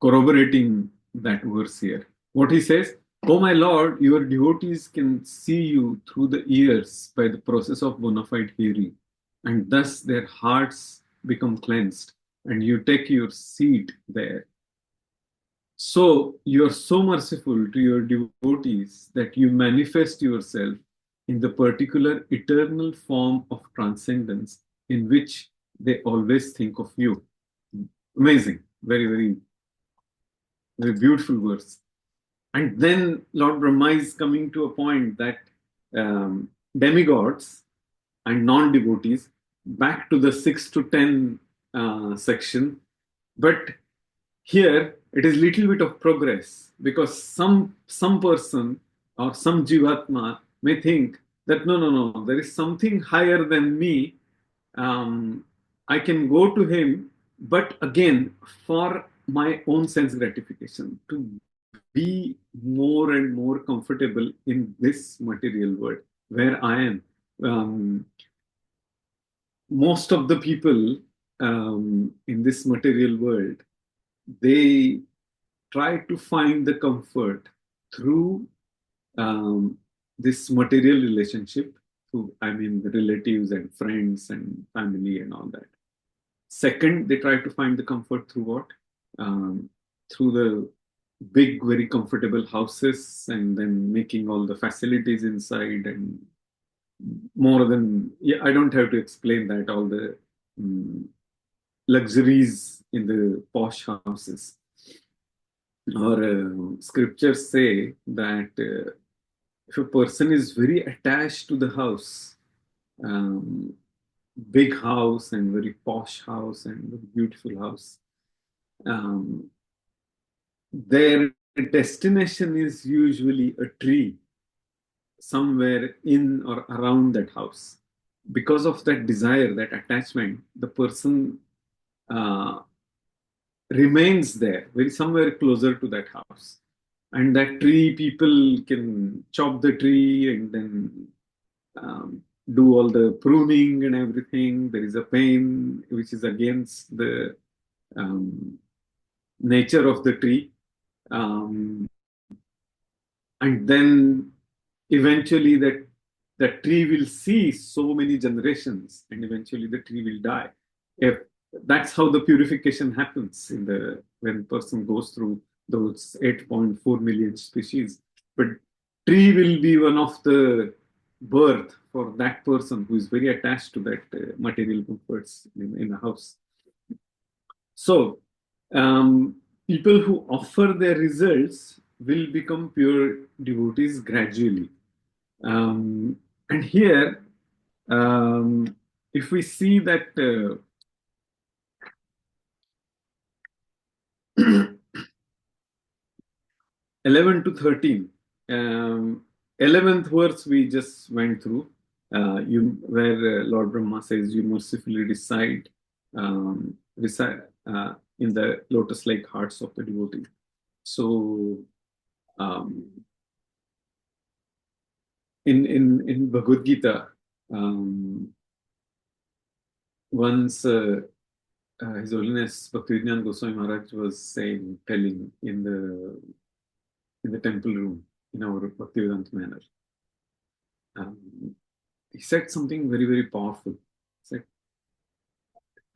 corroborating that verse here. What he says, "Oh my Lord, your devotees can see you through the ears by the process of bona fide hearing, and thus their hearts become cleansed, and you take your seat there. So you are so merciful to your devotees that you manifest yourself in the particular eternal form of transcendence in which they always think of you." Amazing. Very, very, very beautiful verse. And then Lord Brahma is coming to a point that demigods and non-devotees, back to the 6 to 10 section, but here it is little bit of progress, because some person or some jivatma may think that no, there is something higher than me, I can go to him, but again, for my own sense gratification, to be more and more comfortable in this material world where I am. Um, most of the people in this material world, they try to find the comfort through this material relationship, through, I mean, the relatives and friends and family and all that. Second, they try to find the comfort through what? Um, Through the big, very comfortable houses, and then making all the facilities inside, and more than, yeah, I don't have to explain that, all the luxuries in the posh houses. Or scriptures say that if a person is very attached to the house, um, big house and very posh house and very beautiful house, um, their destination is usually a tree somewhere in or around that house. Because of that desire, that attachment, the person uh, remains there, very somewhere closer to that house. And that tree, people can chop the tree and then do all the pruning and everything. There is a pain which is against the um, nature of the tree. And then eventually that tree will see so many generations, and eventually the tree will die. If that's how the purification happens in the when person goes through those 8.4 million species. But tree will be one of the birth for that person who is very attached to that material comforts in a house. So people who offer their results will become pure devotees gradually. And here, if we see that 11 to 13, 11th verse we just went through, where Lord Brahma says, "You mercifully reside in the lotus-like hearts of the devotee." So, in Bhagavad Gita, once His Holiness Bhaktivedanta Goswami Maharaj was telling in the temple room in our Bhaktivedanta manner. He said something very, very powerful. He said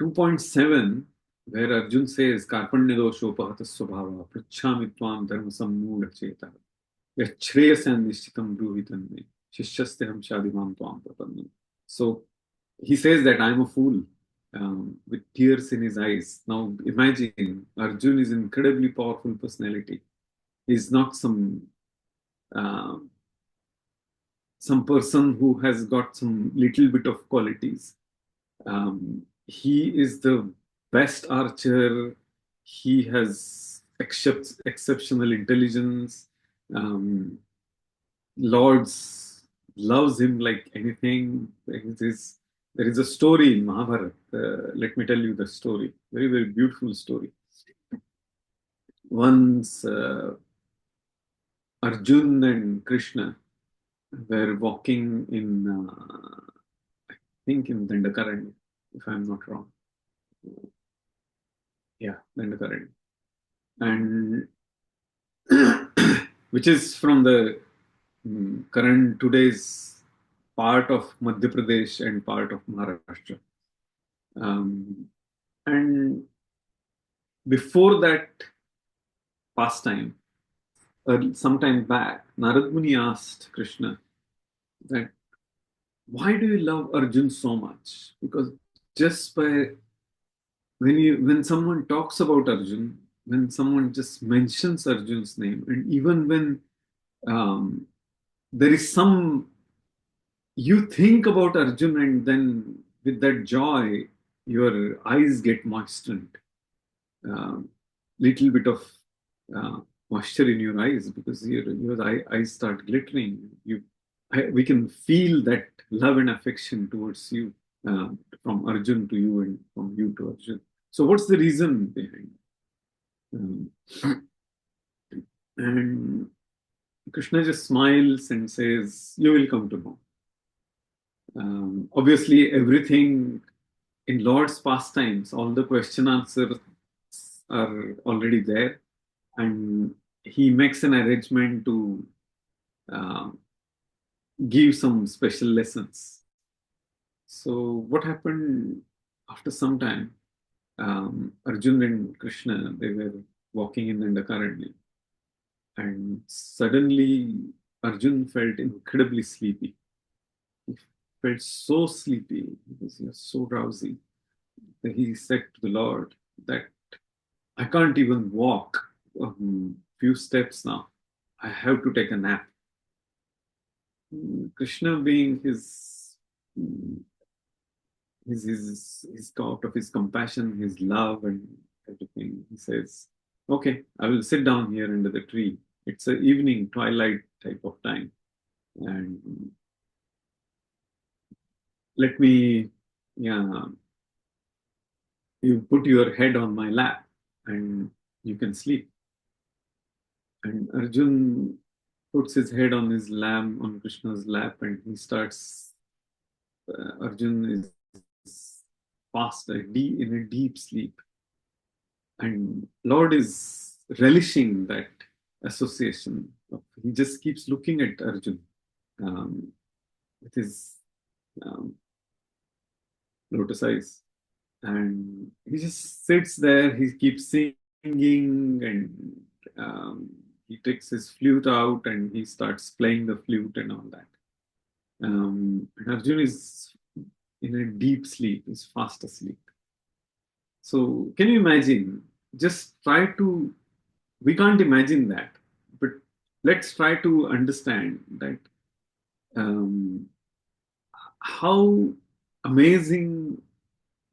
2.7, where Arjun says, "Karpanya doshopahatas svabhava pritchami tvam dharma sammudha cheta yachreyasam nishchitam bruhitam me shishyasteham shadimam tvam prapannam." So he says that I'm a fool, with tears in his eyes. Now imagine, Arjun is an incredibly powerful personality. He's not some person who has got some little bit of qualities. He is the best archer. He has exceptional intelligence. Lords loves him like anything. There is a story in Mahabharata. Let me tell you the story. Very, very beautiful story. Once Arjun and Krishna were walking in, I think in Dandakaranya, if I'm not wrong. Yeah, Dandakaranya. And which is from the current today's part of Madhya Pradesh and part of Maharashtra. And before that pastime, some time back, Narad Muni asked Krishna that, why do you love Arjun so much? Because just by when someone talks about Arjun, when someone just mentions Arjun's name, and even when there is some, you think about Arjun, and then with that joy, your eyes get moistened. Little bit of moisture in your eyes, because your eyes start glittering. We can feel that love and affection towards you. from Arjun to you and from you to Arjun. So what's the reason behind it? And Krishna just smiles and says, you will come to know. Obviously, everything in Lord's pastimes, all the question answers are already there, and he makes an arrangement to give some special lessons. So what happened after some time, Arjun and Krishna, they were walking in Dandakaranya, and suddenly Arjun felt incredibly sleepy. He felt so sleepy because he was so drowsy that he said to the Lord that I can't even walk a few steps now. I have to take a nap. Krishna, being his out of his compassion, his love, and everything, he says, "Okay, I will sit down here under the tree. It's an evening twilight type of time, and let me, yeah, you put your head on my lap, and you can sleep." And Arjun puts his head on Krishna's lap, and he starts. Arjun is fast, in a deep sleep, and Lord is relishing that association. He just keeps looking at Arjun with his lotus eyes, and he just sits there. He keeps singing, and he takes his flute out and he starts playing the flute and all that. And Arjun is in a deep sleep, is fast asleep. So can you imagine? Just try to, we can't imagine that, but let's try to understand that how amazing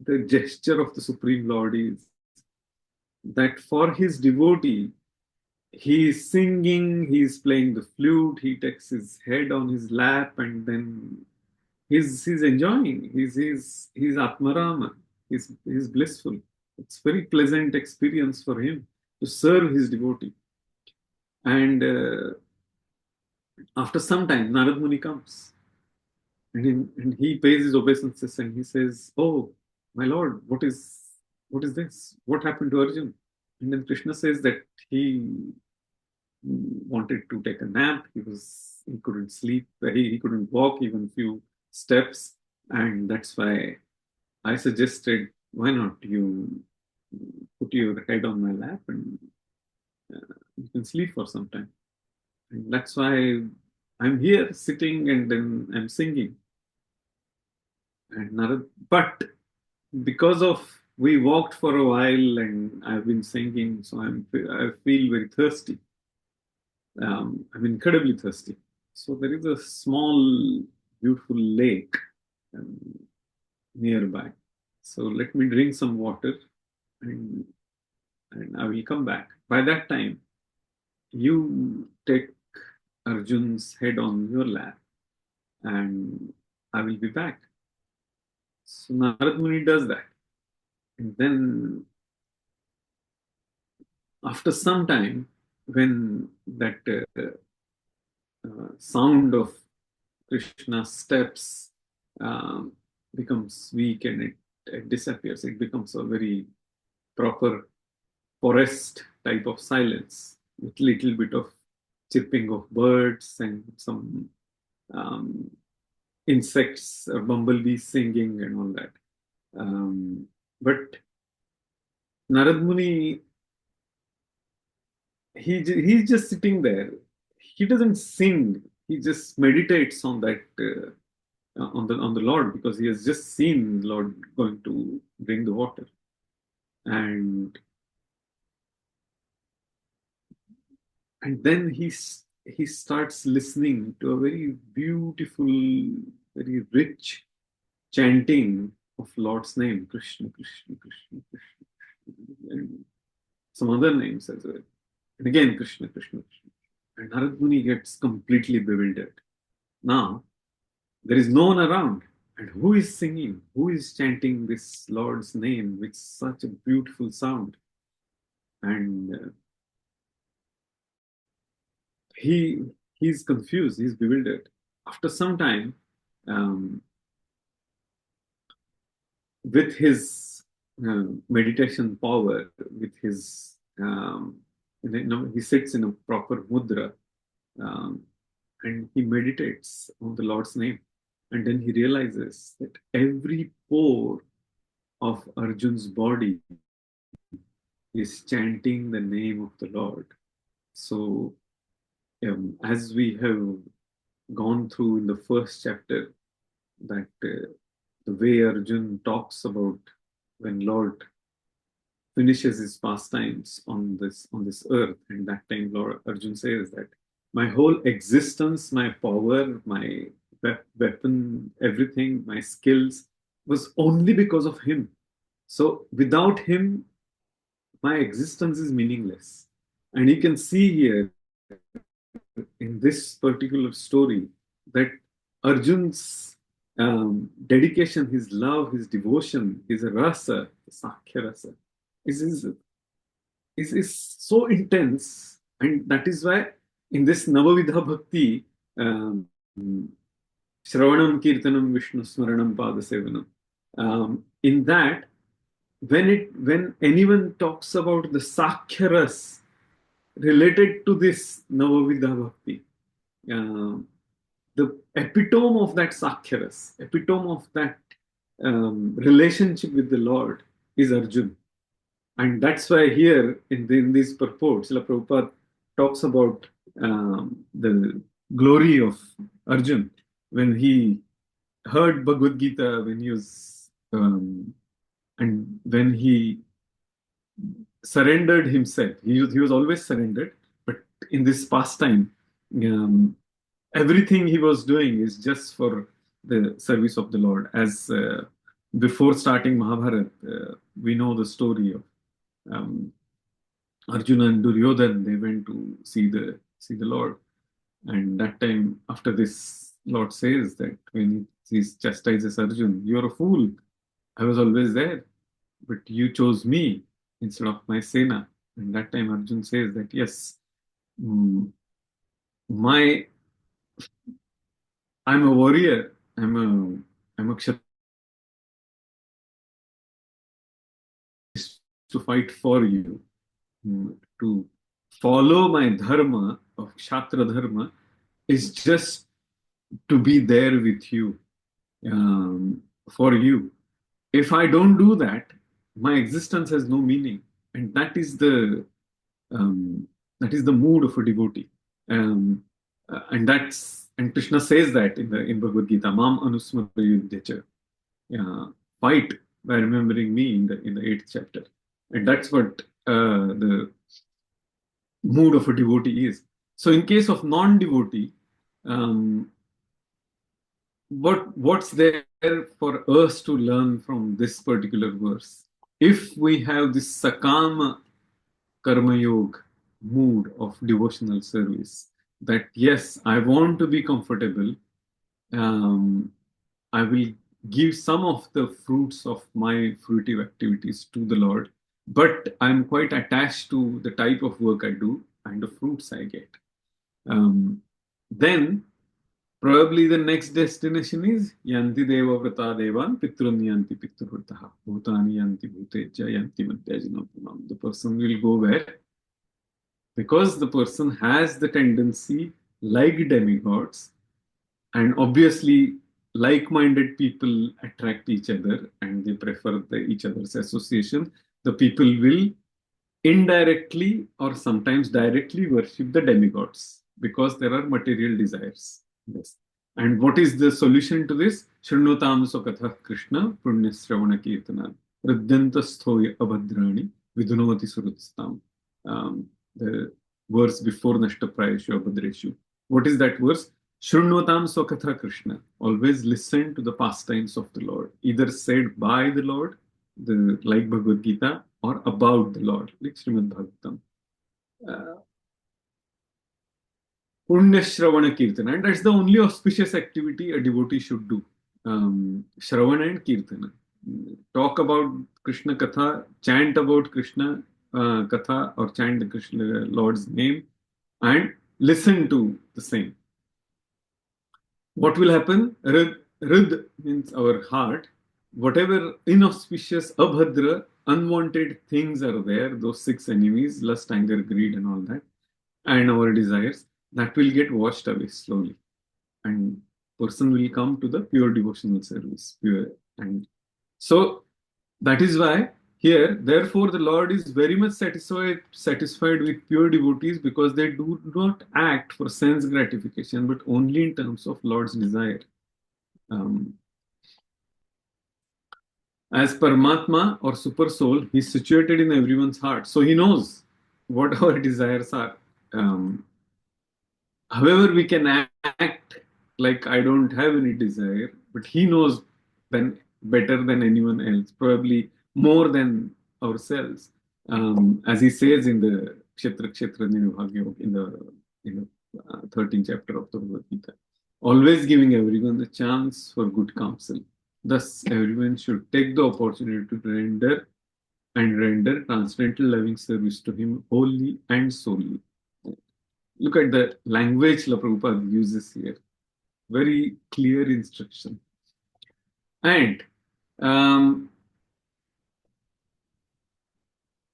the gesture of the Supreme Lord is, that for his devotee, he is singing, he is playing the flute, he takes his head on his lap, and then he's enjoying, he's Atmarama, he's blissful. It's very pleasant experience for him to serve his devotee. And after some time, Narad Muni comes, and he pays his obeisances, and he says, "Oh, my lord, what is this? What happened to Arjun?" And then Krishna says that he wanted to take a nap. He couldn't sleep. He couldn't walk even few steps, and that's why I suggested, why not you put your head on my lap and you can sleep for some time. And that's why I'm here sitting and then I'm singing. And but because of we walked for a while and I've been singing, so I feel very thirsty. I'm incredibly thirsty. So there is a small, beautiful lake nearby. So let me drink some water and I will come back. By that time, you take Arjun's head on your lap and I will be back. So Narad Muni does that. And then after some time, when that sound of Krishna's steps becomes weak and it disappears, it becomes a very proper forest type of silence with little bit of chirping of birds and some insects or bumblebees singing and all that. But Narad Muni, he's just sitting there. He doesn't sing. He just meditates on that on the Lord, because he has just seen Lord going to bring the water, and then he starts listening to a very beautiful, very rich chanting of Lord's name, Krishna, Krishna, Krishna, Krishna, and some other names as well. And again, Krishna, Krishna, Krishna. And Narad Muni gets completely bewildered. Now, there is no one around, And who is singing? Who is chanting this Lord's name with such a beautiful sound? And he's confused, he's bewildered. After some time, um, with his meditation power, with his he sits in a proper mudra, um, and he meditates on the Lord's name, and then he realizes that every pore of Arjun's body is chanting the name of the Lord. So, as we have gone through in the first chapter, that the way Arjun talks about when Lord finishes his pastimes on this earth, and that time Lord Arjun says that my whole existence, my power, my weapon, everything, my skills was only because of him. So without him, my existence is meaningless. And you can see here in this particular story that Arjun's dedication, his love, his devotion, his rasa, Sakhya rasa, is so intense. And that is why in this Navavidha Bhakti, Shravanam Kirtanam Vishnu Smaranam Padasevanam, in that, when anyone talks about the Sakhya ras related to this Navavidha Bhakti, the epitome of that Sakhya ras, epitome of that relationship with the Lord is Arjun. And that's why here in this purport, Srila Prabhupada talks about the glory of Arjun when he heard Bhagavad Gita, when he was, and when he surrendered himself. He was always surrendered, but in this pastime, everything he was doing is just for the service of the Lord. As before starting Mahabharata, we know the story of Arjuna and Duryodhan. They went to see the Lord, and that time after this, Lord says that when he chastises Arjun, "You are a fool. I was always there, but you chose me instead of my Sena." And that time Arjun says that yes, I'm a warrior. I'm a kshatriya to fight for you. To follow my dharma of Kshatra dharma is just to be there with you, for you. If I don't do that, my existence has no meaning, and that is the mood of a devotee. And Krishna says that in Bhagavad Gita, "Mam anusmara yuddhacha," fight by remembering me in the 8th chapter, and that's what the mood of a devotee is. So, in case of non-devotee, what's there for us to learn from this particular verse? If we have this sakama karma yoga mood of devotional service, that yes, I want to be comfortable, I will give some of the fruits of my fruitive activities to the Lord, but I'm quite attached to the type of work I do and the fruits I get. Then probably the next destination is yanti deva vrata devan pitrun yanti pitrvrtaha bhutani yanti bhuteja yanti madhyajanapunam. The person will go where? Because the person has the tendency, like demigods, and obviously like-minded people attract each other and they prefer each other's association, the people will indirectly or sometimes directly worship the demigods because there are material desires. Yes. And what is the solution to this? Shrunutam sokatha Krishna punyasravana kirtana hridyantasthoi abhadrani vidunavati surutstam. The verse before Nashtaprayashu abhadreshu. What is that verse? Shrunvatam Swakatha Krishna. Always listen to the pastimes of the Lord, either said by the Lord, like Bhagavad Gita, or about the Lord, like Srimad Bhagavatam. Punya Shravana Kirtana. And that's the only auspicious activity a devotee should do. Shravana and Kirtana. Talk about Krishna Katha, chant about Krishna Katha, or chant the Krishna Lord's name, and listen to the same. What will happen? Rid means our heart. Whatever inauspicious, abhadra, unwanted things are there, those 6 enemies, lust, anger, greed, and all that, and our desires, that will get washed away slowly. And person will come to the pure devotional service. And so that is why here, therefore, the Lord is very much satisfied with pure devotees, because they do not act for sense gratification, but only in terms of Lord's desire. As Paramatma or Super Soul, He is situated in everyone's heart. So He knows what our desires are. However, we can act like I don't have any desire, but He knows better than anyone else, probably more than ourselves. As He says in the Kshetra Nirvagya, in the 13th chapter of the Bhagavad Gita, always giving everyone a chance for good counsel. Thus, everyone should take the opportunity to render transcendental loving service to Him wholly and solely. Look at the language La Prabhupada uses here. Very clear instruction. And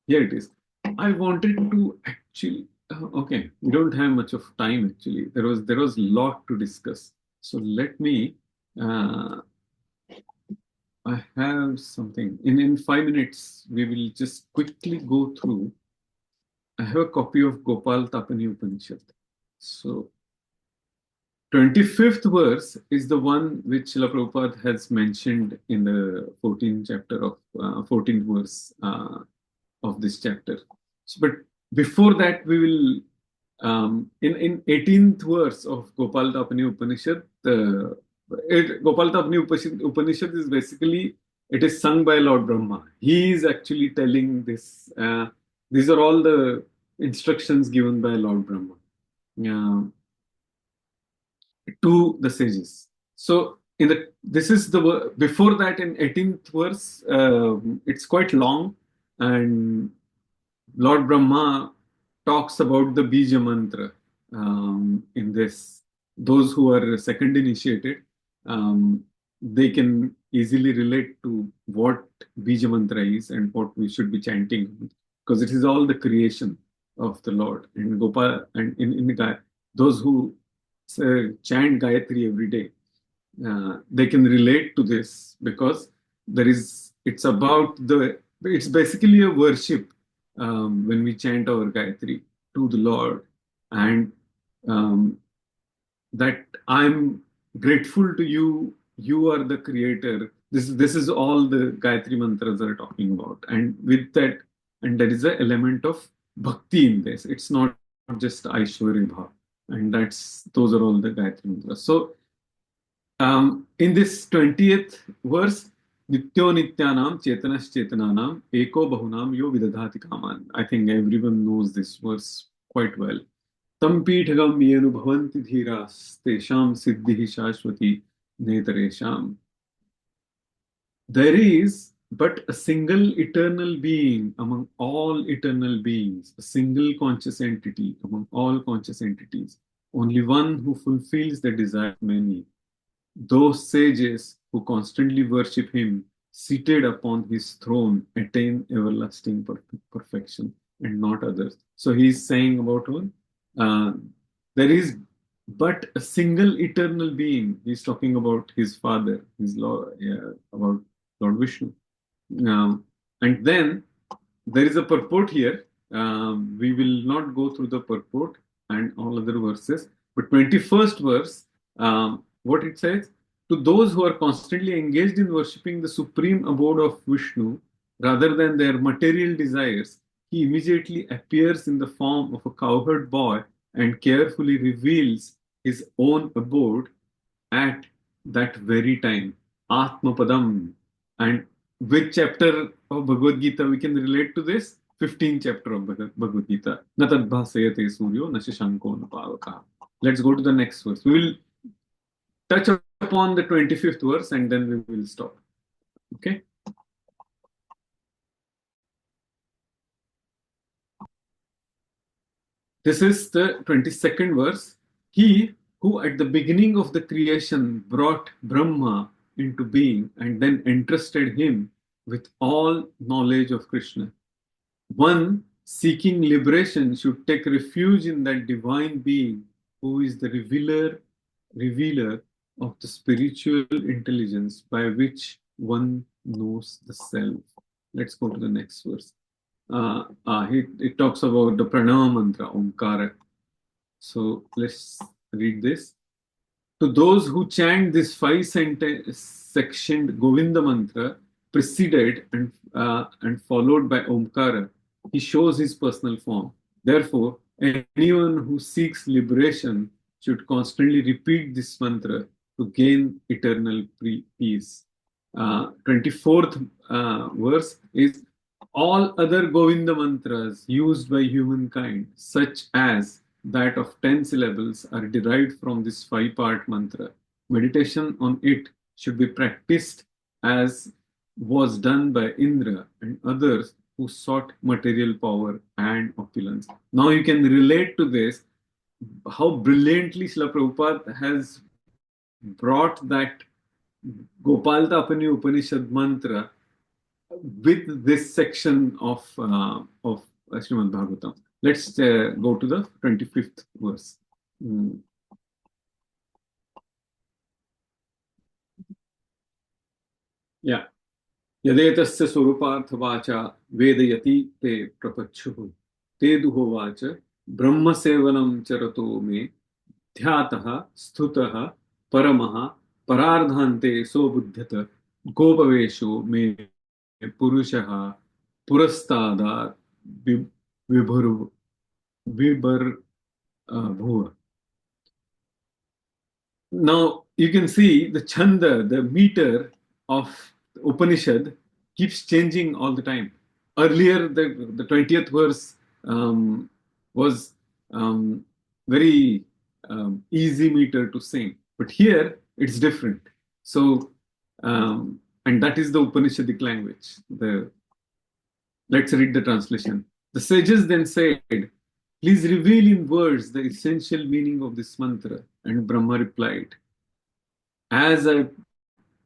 here it is. I wanted to actually, okay, we don't have much of time actually. There was a lot to discuss. So let me, I have something. In 5 minutes, we will just quickly go through. I have a copy of Gopal Tapani Upanishad. So 25th verse is the one which Srila Prabhupada has mentioned in the 14th chapter of 14th verse of this chapter. So, but before that, we will in 18th verse of Gopal Tapani Upanishad. Gopal Tapani Upanishad is basically, it is sung by Lord Brahma. He is actually telling this. These are all the instructions given by Lord Brahma to the sages. So this is the before that, in 18th verse, it's quite long, and Lord Brahma talks about the Bija Mantra in this. Those who are second initiated, they can easily relate to what Bija Mantra is and what we should be chanting, because it is all the creation of the Lord. And Gopal, and in those who chant Gayatri every day, they can relate to this, because it's basically a worship when we chant our Gayatri to the Lord, and that I'm grateful to you. You are the creator. This is all the Gayatri mantras are talking about, and with that, and there is an element of bhakti in this. It's not just Aishwarya Bhav, and those are all the Gayatri mantras. So in this 20th verse, Nityo Nityanam Chetanas Chetananam Eko Bahunam Yo Vidadhati Kaman. I think everyone knows this verse quite well. Tam Pithagam Yenu Bhavanti Dhiras Tesham Siddhi Shashwati Netaresham. There is but a single eternal being among all eternal beings, a single conscious entity among all conscious entities, only one who fulfills the desire of many. Those sages who constantly worship him, seated upon his throne, attain everlasting perfection, and not others. So he is saying about one, there is but a single eternal being. He's talking about his father, his Lord, about Lord Vishnu. And then there is a purport here. We will not go through the purport and all other verses, but 21st verse, what it says: to those who are constantly engaged in worshipping the supreme abode of Vishnu rather than their material desires, he immediately appears in the form of a cowherd boy and carefully reveals his own abode at that very time. Atmapadam. And which chapter of Bhagavad Gita we can relate to this? 15th chapter of Bhagavad Gita. Natad bhasayate suryo na shashanko na pavaka. Let's go to the next verse. We will touch upon the 25th verse and then we will stop. Okay. This is the 22nd verse. He who at the beginning of the creation brought Brahma into being and then entrusted him with all knowledge of Krishna. One seeking liberation should take refuge in that divine being who is the revealer of the spiritual intelligence by which one knows the self. Let's go to the next verse. It talks about the pranama mantra, Omkara. So let's read this. To those who chant this five-sectioned Govinda mantra, preceded and followed by Omkara, he shows his personal form. Therefore, anyone who seeks liberation should constantly repeat this mantra to gain eternal peace. 24th verse is all other Govinda mantras used by humankind, such as that of 10 syllables, are derived from this five-part mantra. Meditation on it should be practiced as was done by Indra and others who sought material power and opulence. Now you can relate to this, how brilliantly Srila Prabhupada has brought that Gopal Tapani Upanishad mantra with this section of Srimad Bhagavatam. Let's go to the 25th verse. Yeah. Yadetasya swaruparthavacha vedayati te prapachchuh te duhovacha brahma sevanam charato me dhyataha sthutaha paramaha parardhante sobuddhyata gopavesho me purushaha purastada vibhur bhur. Now you can see the chanda, the meter of Upanishad keeps changing all the time. Earlier, the 20th verse was very easy meter to sing, but here it's different. So, and that is the Upanishadic language. Let's read the translation. The sages then said, please reveal in words the essential meaning of this mantra. And Brahma replied, as I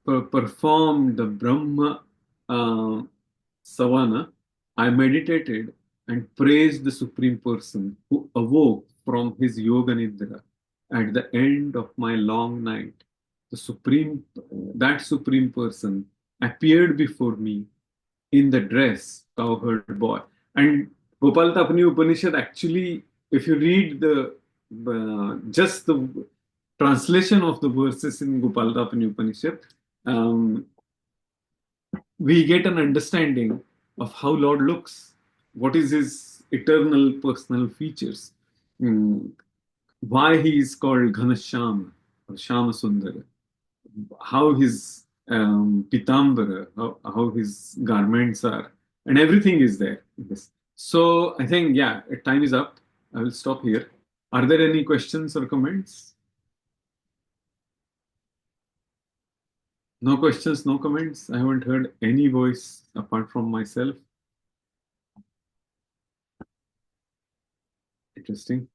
performed the Brahma Savana, I meditated and praised the Supreme Person who awoke from his Yoga Nidra at the end of my long night. That Supreme Person appeared before me in the dress cowherd boy. And Gopal Tapani Upanishad, actually, if you read just the translation of the verses in Gopal Tapani Upanishad, we get an understanding of how Lord looks, what is his eternal personal features, why he is called Ghanashyama or Shama Sundara, how his pitambara, how his garments are, and everything is there. So I think, yeah, time is up. I will stop here. Are there any questions or comments? No questions, no comments. I haven't heard any voice apart from myself. Interesting.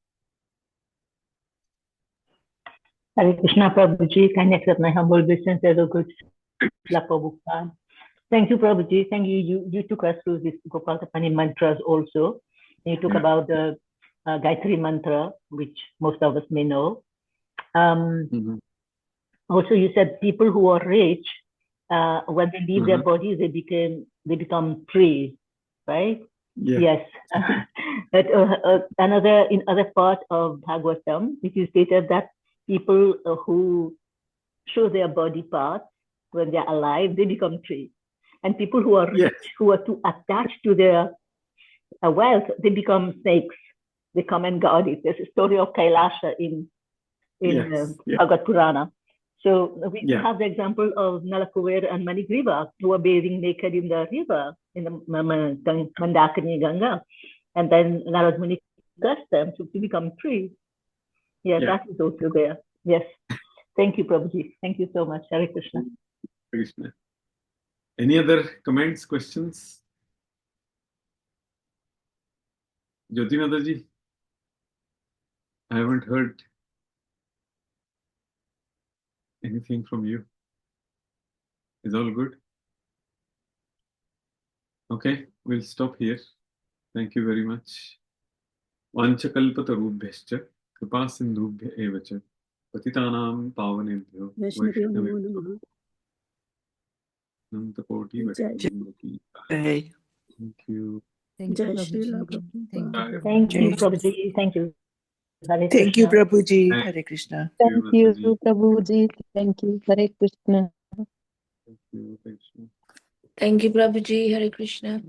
Hare Krishna, Prabhuji. Can I accept my humble obeisance as a good Prabhupada? Thank you, Prabhuji. Thank you. You took us through this Gopal Tapani mantras also. You talk about the Gayatri mantra, which most of us may know. Also, you said people who are rich, when they leave their bodies, they become trees, right? Yeah. Yes. But in other part of Bhagavatam, it is stated that people who show their body parts when they're alive, they become trees. And people who are rich, who are too attached to their wealth, they become snakes. They come and guard it. There's a story of Kailasha in Bhagavad Purana. So we have the example of Nalakuver and Manigriva, who are bathing naked in the river, in the Mandakini Ganga. And then Narad Muni cursed them to become trees. That is also there. Yes. Thank you, Prabhuji. Thank you so much. Hare Krishna. Krishna. Any other comments, questions? Jyoti Mataji, I haven't heard anything from you. Is all good? Okay, we'll stop here. Thank you very much. Vanchakalpatarubhyascha kripa sindhubhya eva cha patitanam pavanebhyo वैष्णवेभ्यो नमो vaishnavebhyo नमः। anantakoti जय vaishnavaki. Jai. Thank you. Thank जय you, Srila Prabhuji. Thank Prabhupada. you, Thank you, Prabhuji. Prabhuji. Thank you. Hare Thank you, Krishna. Prabhuji. Thank Hare Krishna. you, Thank you, Mataji. Prabhuji. Thank you. Hare Krishna. Thank you, Krishna. Thank you, Prabhuji. Hare Krishna.